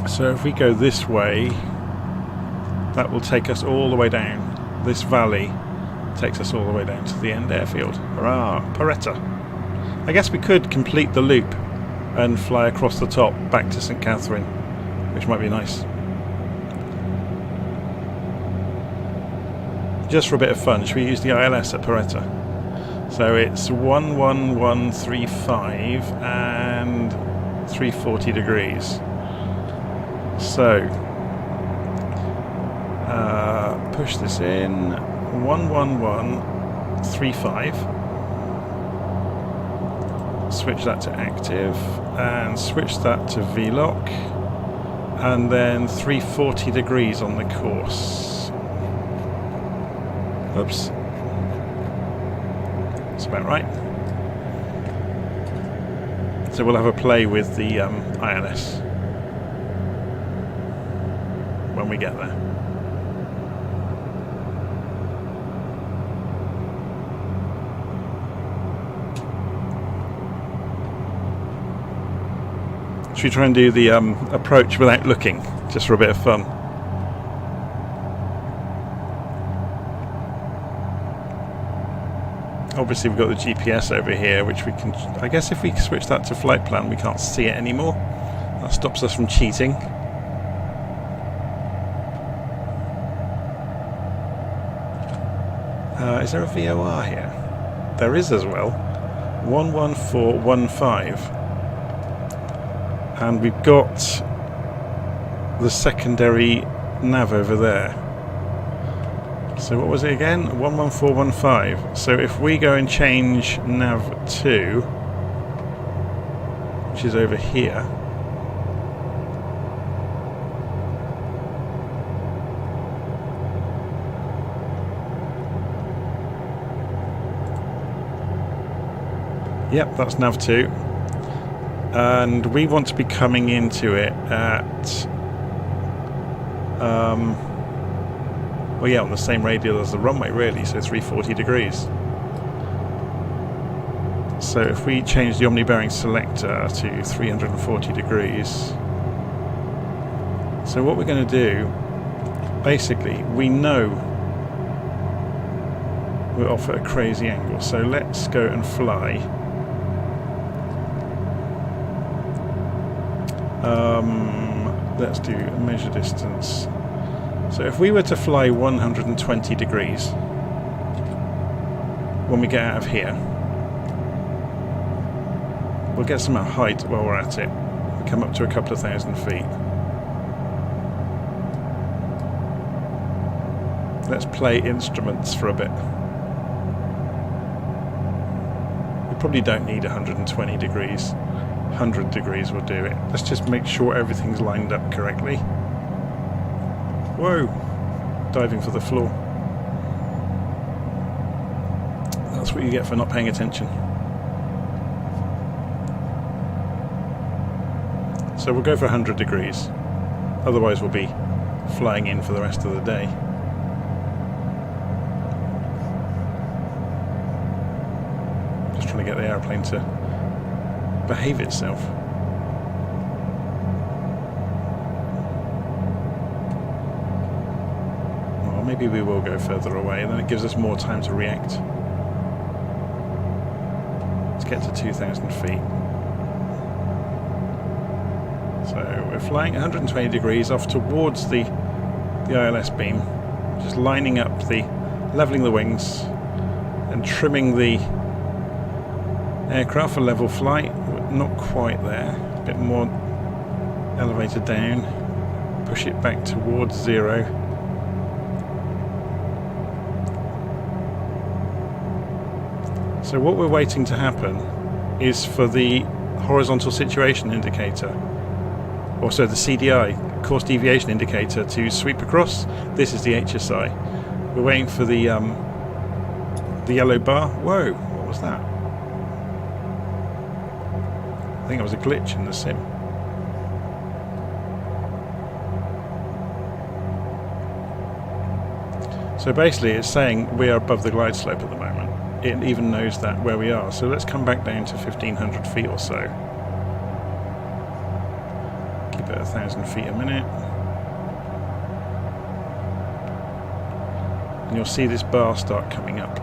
So if we go this way, that will take us all the way down. This valley takes us all the way down to the end airfield. Hurrah! Paretta! I guess we could complete the loop and fly across the top back to St. Catherine, which might be nice. Just for a bit of fun, should we use the ILS at Paretta? So it's 11135 and 340 degrees. So, push this in, 11135, switch that to active, and switch that to VLOC, and then 340 degrees on the course. Oops. That's about right. So we'll have a play with the ILS when we get there. Should we try and do the approach without looking, just for a bit of fun? Obviously we've got the GPS over here, which we can... I guess if we switch that to flight plan, we can't see it anymore. That stops us from cheating. Is there a VOR here? There is as well. 11415. And we've got the secondary nav over there. So what was it again? 11415. So if we go and change nav 2, which is over here, yep, that's nav 2. And we want to be coming into it at well, yeah, on the same radial as the runway, really, so 340 degrees. So if we change the omni-bearing selector to 340 degrees, so what we're going to do, basically, we know we're off at a crazy angle, so let's go and fly. Let's do measure distance. So if we were to fly 120 degrees when we get out of here, we'll get some height while we're at it. We come up to a couple of thousand feet. Let's play instruments for a bit. We probably don't need 120 degrees. 100 degrees will do it. Let's just make sure everything's lined up correctly. Whoa! Diving for the floor. That's what you get for not paying attention. So we'll go for 100 degrees. Otherwise we'll be flying in for the rest of the day. Just trying to get the airplane to behave itself. Or maybe we will go further away, and then it gives us more time to react. Let's get to 2,000 feet. So we're flying 120 degrees off towards the ILS beam, just lining up leveling the wings and trimming the aircraft for level flight. We're not quite there, a bit more elevated down, push it back towards 0. So what we're waiting to happen is for the horizontal situation indicator, also the CDI, course deviation indicator, to sweep across. This is the HSI. We're waiting for the yellow bar. Whoa, what was that? I think it was a glitch in the sim. So basically it's saying we are above the glide slope at the moment. It even knows that where we are. So let's come back down to 1,500 feet or so. Keep it at 1,000 feet a minute. And you'll see this bar start coming up.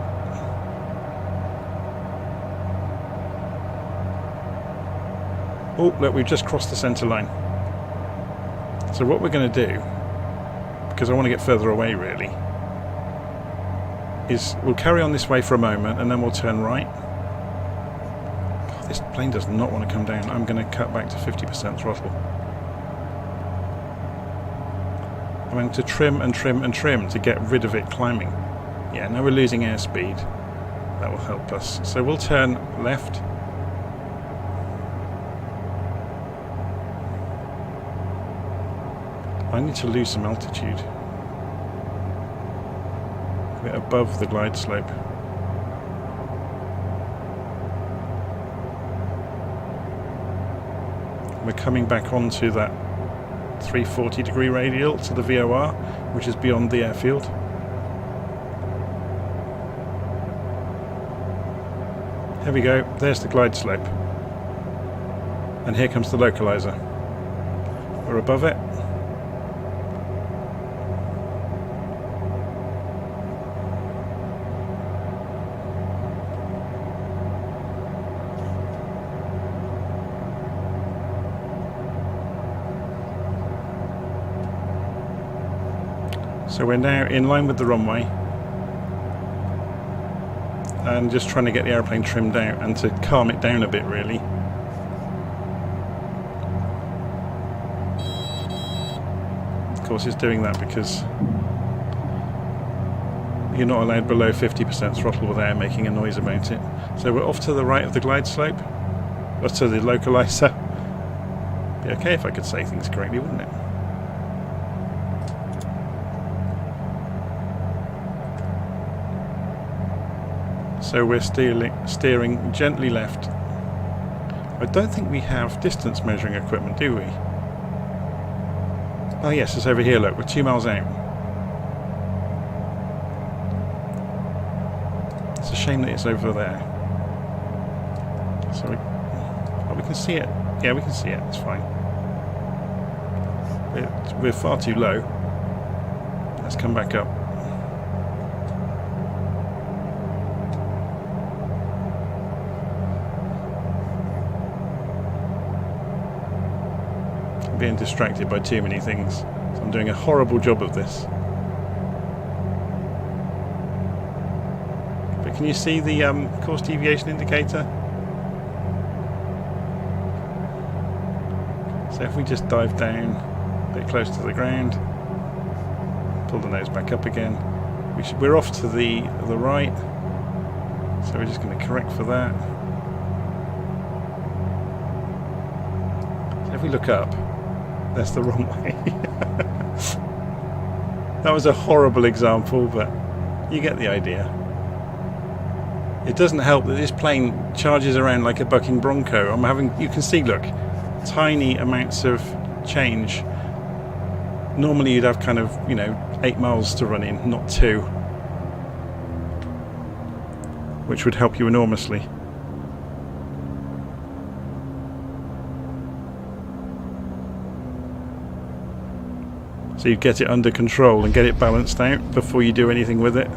Oh, look, we've just crossed the centre line. So what we're going to do, because I want to get further away really, is we'll carry on this way for a moment and then we'll turn right. God, this plane does not want to come down. I'm going to cut back to 50% throttle. I'm going to trim and trim and trim to get rid of it climbing. Yeah, now we're losing airspeed. That will help us. So we'll turn left. I need to lose some altitude. A bit above the glide slope. We're coming back onto that 340 degree radial to the VOR, which is beyond the airfield. Here we go, there's the glide slope. And here comes the localizer. We're above it. So we're now in line with the runway and just trying to get the airplane trimmed out and to calm it down a bit really. Of course it's doing that because you're not allowed below 50% throttle without making a noise about it. So we're off to the right of the glide slope, or to the localizer. Be okay if I could say things correctly, wouldn't it? So we're steering gently left. I don't think we have distance measuring equipment, do we? Oh yes, it's over here, look, we're 2 miles out. It's a shame that it's over there. So we can see it. Yeah, we can see it, it's fine. We're far too low. Let's come back up. Being distracted by too many things. So I'm doing a horrible job of this. But can you see the course deviation indicator? So if we just dive down a bit close to the ground, pull the nose back up again, we're off to the right, so we're just going to correct for that. So if we look up, that's the wrong way. That was a horrible example, but you get the idea. It doesn't help that this plane charges around like a bucking bronco. You can see, look, tiny amounts of change. Normally you'd have kind of, 8 miles to run in, not 2. Which would help you enormously. So you get it under control and get it balanced out before you do anything with it.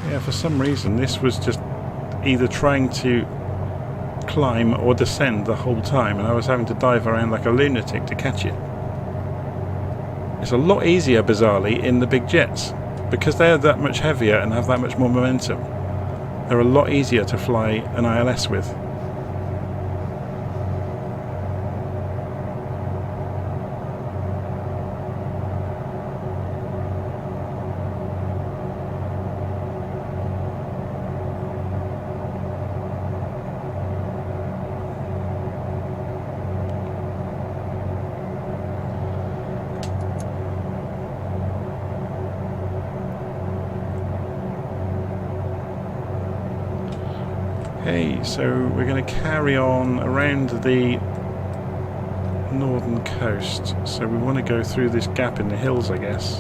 Yeah, for some reason this was just either trying to climb or descend the whole time, and I was having to dive around like a lunatic to catch it. It's a lot easier, bizarrely, in the big jets, because they are that much heavier and have that much more momentum. They're a lot easier to fly an ILS with. Okay, so we're going to carry on around the northern coast, so we want to go through this gap in the hills, I guess.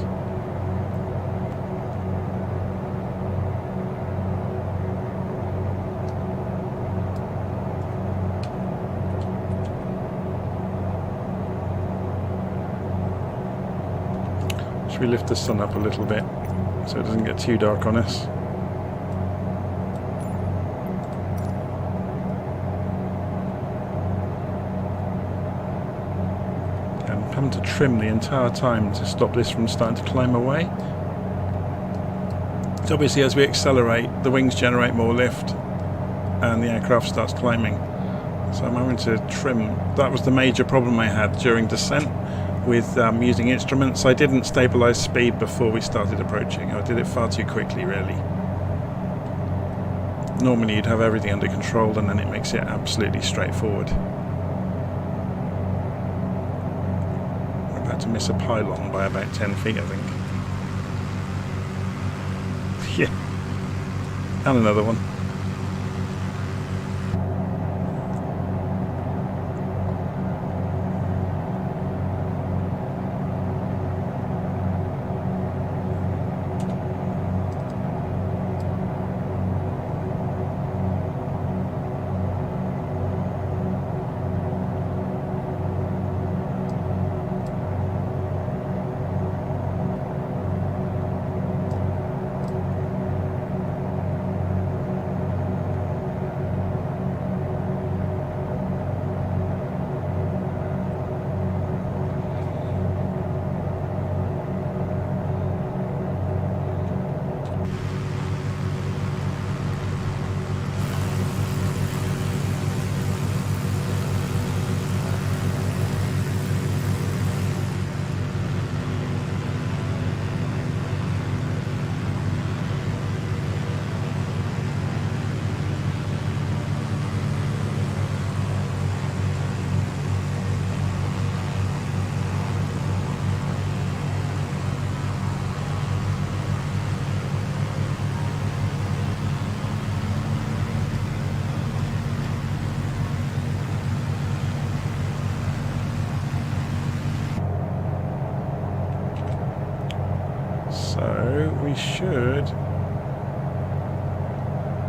Should we lift the sun up a little bit so it doesn't get too dark on us? Having to trim the entire time to stop this from starting to climb away. So obviously as we accelerate, the wings generate more lift and the aircraft starts climbing. So I'm having to trim. That was the major problem I had during descent with using instruments. I didn't stabilize speed before we started approaching. I did it far too quickly, really. Normally you'd have everything under control and then it makes it absolutely straightforward. To miss a pylon by about 10 feet, I think. Yeah, and another one.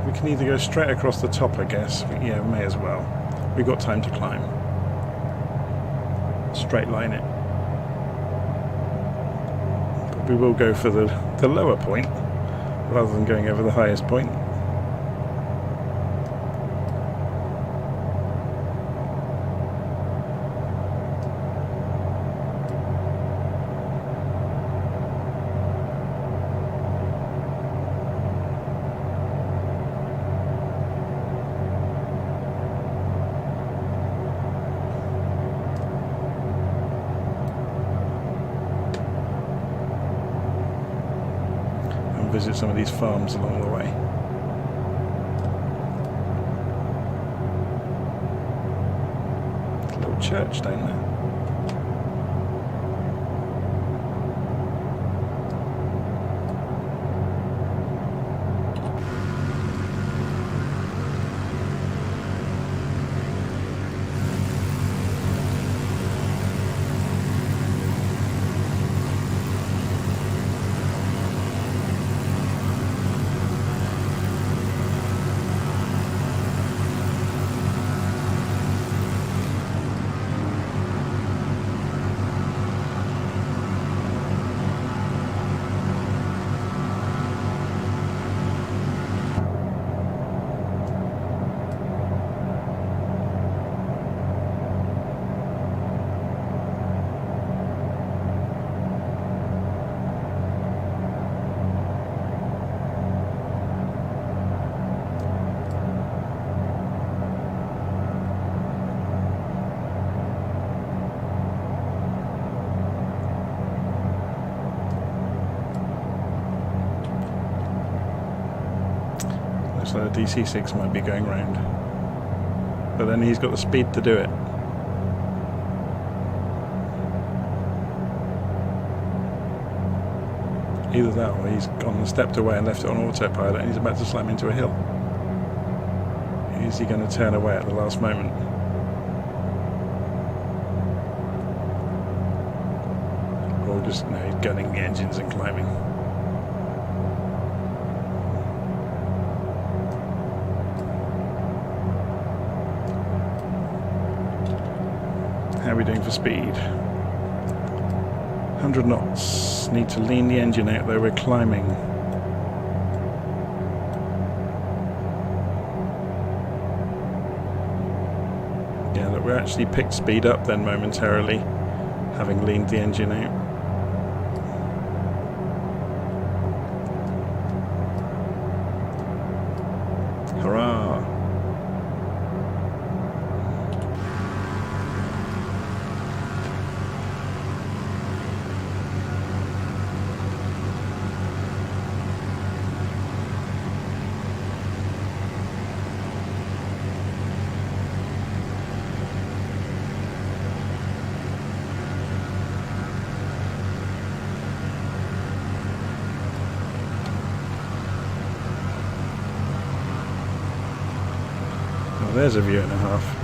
We can either go straight across the top, I guess. Yeah, may as well. We've got time to climb. Straight line it. we will go for the lower point rather than going over the highest point. Visit some of these farms along the way. There's a little church down there. So the DC6 might be going round, but then he's got the speed to do it. Either that or he's gone and stepped away and left it on autopilot and he's about to slam into a hill. Is he going to turn away at the last moment? Or just, no, he's gunning the engines and climbing. How are we doing for speed? 100 knots. Need to lean the engine out though, we're climbing. Yeah, look, we actually picked speed up then momentarily, having leaned the engine out. Hurrah! There's a view and a half.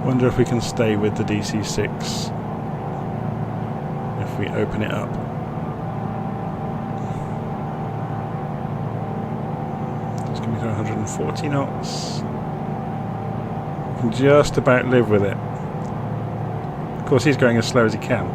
Wonder if we can stay with the DC6 if we open it up. It's going to be 140 knots. We can just about live with it. Of course, he's going as slow as he can.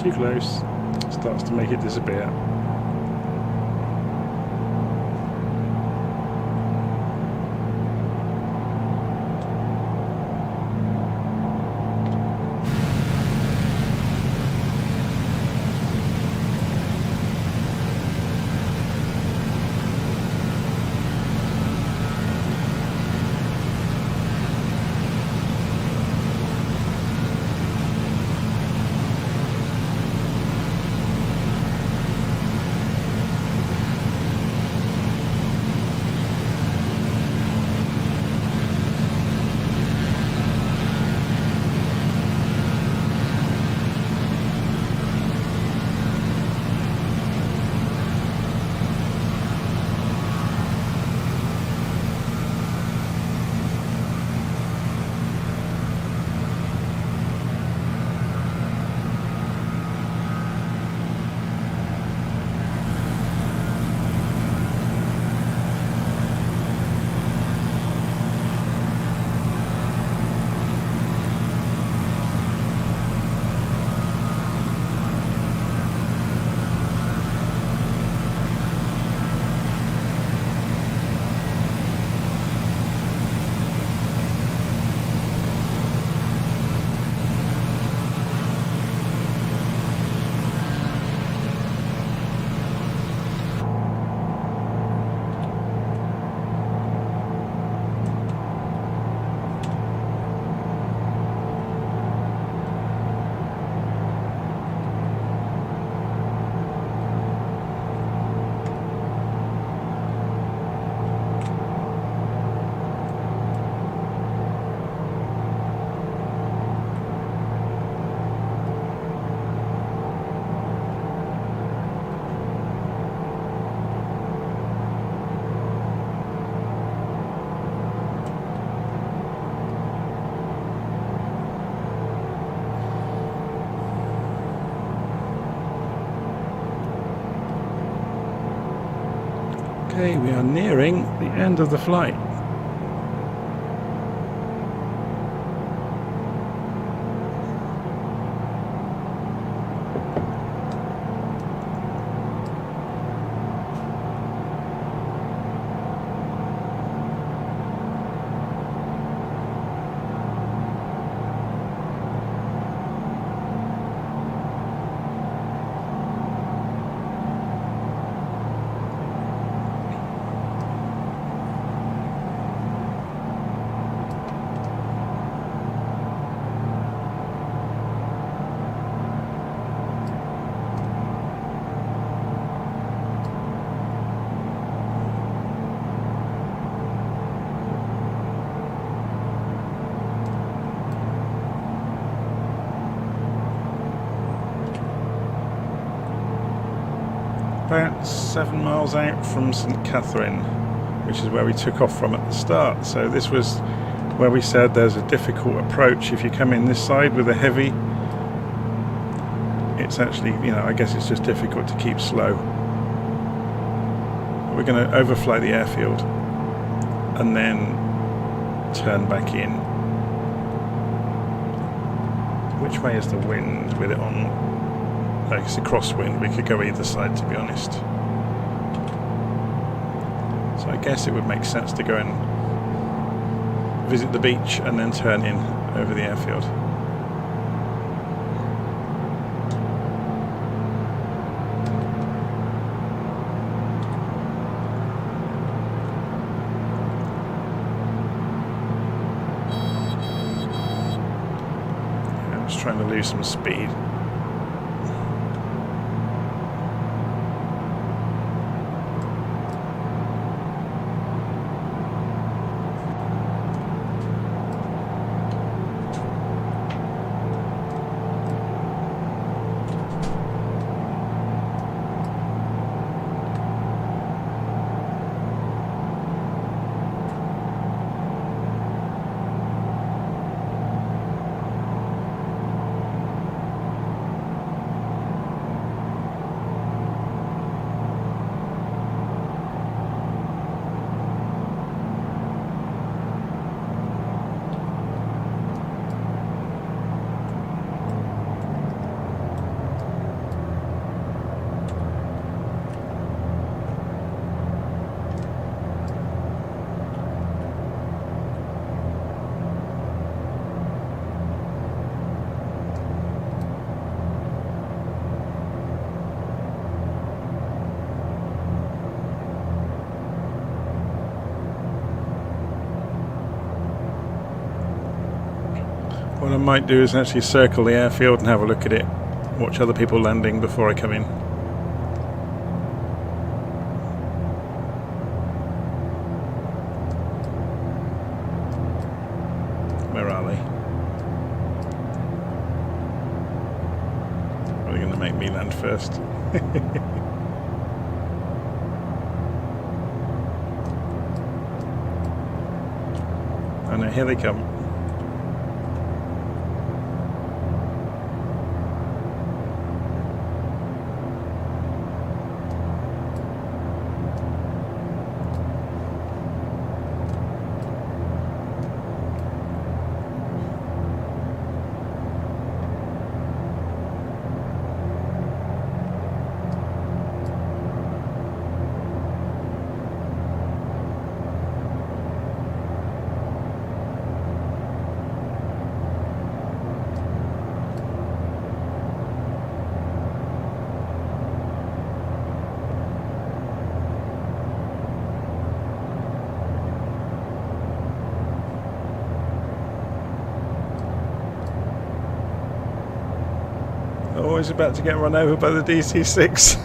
Too close. Starts to make it disappear. Okay, we are nearing the end of the flight. About 7 miles out from St. Catherine, which is where we took off from at the start. So this was where we said there's a difficult approach. If you come in this side with a heavy, it's actually, I guess it's just difficult to keep slow. We're going to overfly the airfield and then turn back in. Which way is the wind with it on? Like it's a crosswind, we could go either side, to be honest. So I guess it would make sense to go and visit the beach and then turn in over the airfield. I'm just trying to lose some speed. What I might do is actually circle the airfield and have a look at it. Watch other people landing before I come in. Where are they? Are they going to make me land first? Oh no, here they come. Always about to get run over by the DC-6.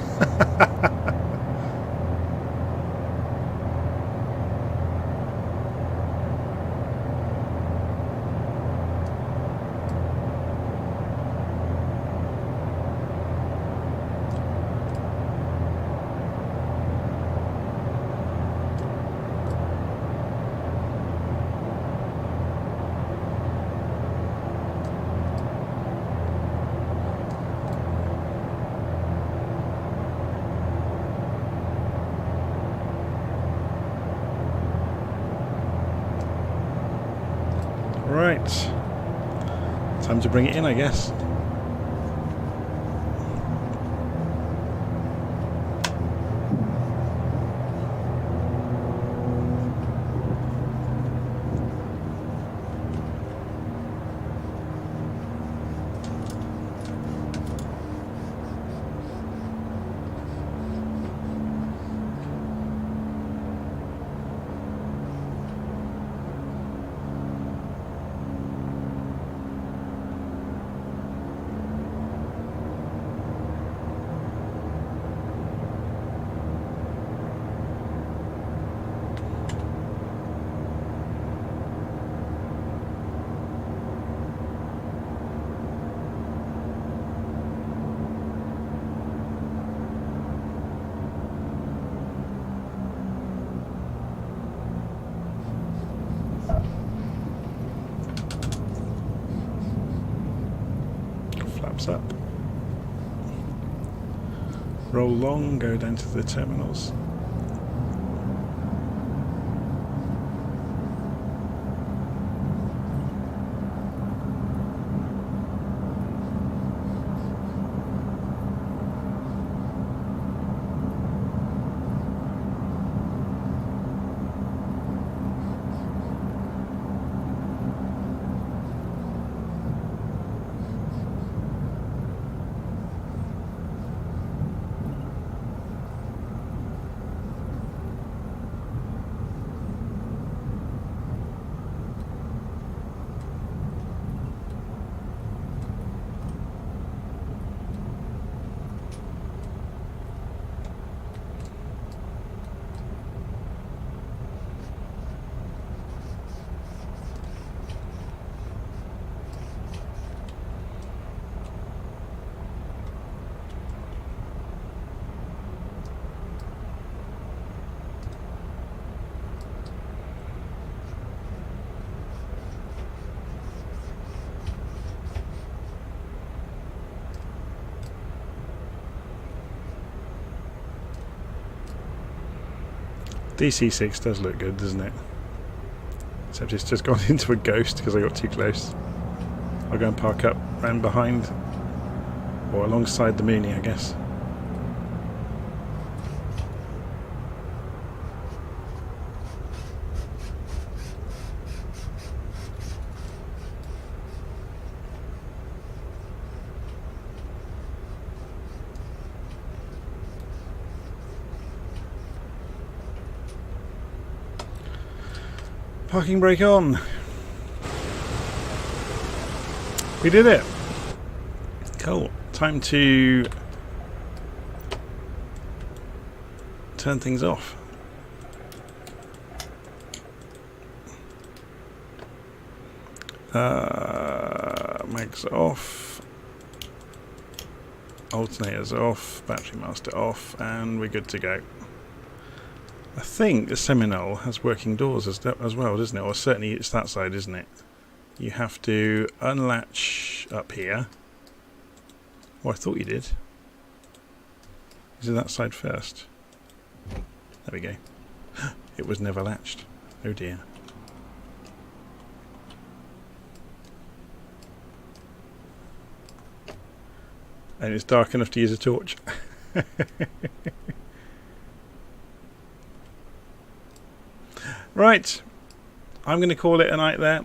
Right, time to bring it in, I guess. Flaps up. Roll long, go down to the terminals. DC-6 does look good, doesn't it? Except it's just gone into a ghost because I got too close. I'll go and park up round behind, or alongside the Mooney, I guess. Parking brake on. We did it. Cool. Time to turn things off. Mags off. Alternators off. Battery master off. And we're good to go. I think the Seminole has working doors as well, doesn't it? Or certainly it's that side, isn't it? You have to unlatch up here. Oh, I thought you did. Is it that side first? There we go. It was never latched. Oh dear. And it's dark enough to use a torch. Right. I'm going to call it a night there.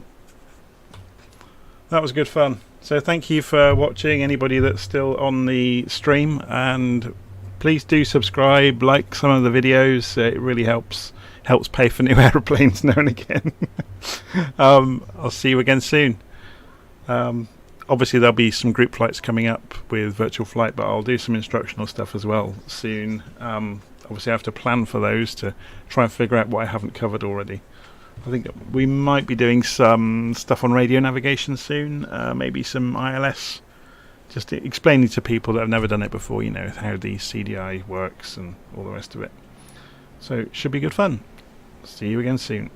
That was good fun. So thank you for watching, anybody that's still on the stream, and please do subscribe, like some of the videos. It really helps pay for new aeroplanes now and again. I'll see you again soon. Obviously there'll be some group flights coming up with virtual flight, but I'll do some instructional stuff as well soon. Obviously I have to plan for those to try and figure out what I haven't covered already. I think we might be doing some stuff on radio navigation soon, maybe some ILS, just explaining to people that have never done it before, you know, how the CDI works and all the rest of it. So it should be good fun. See you again soon.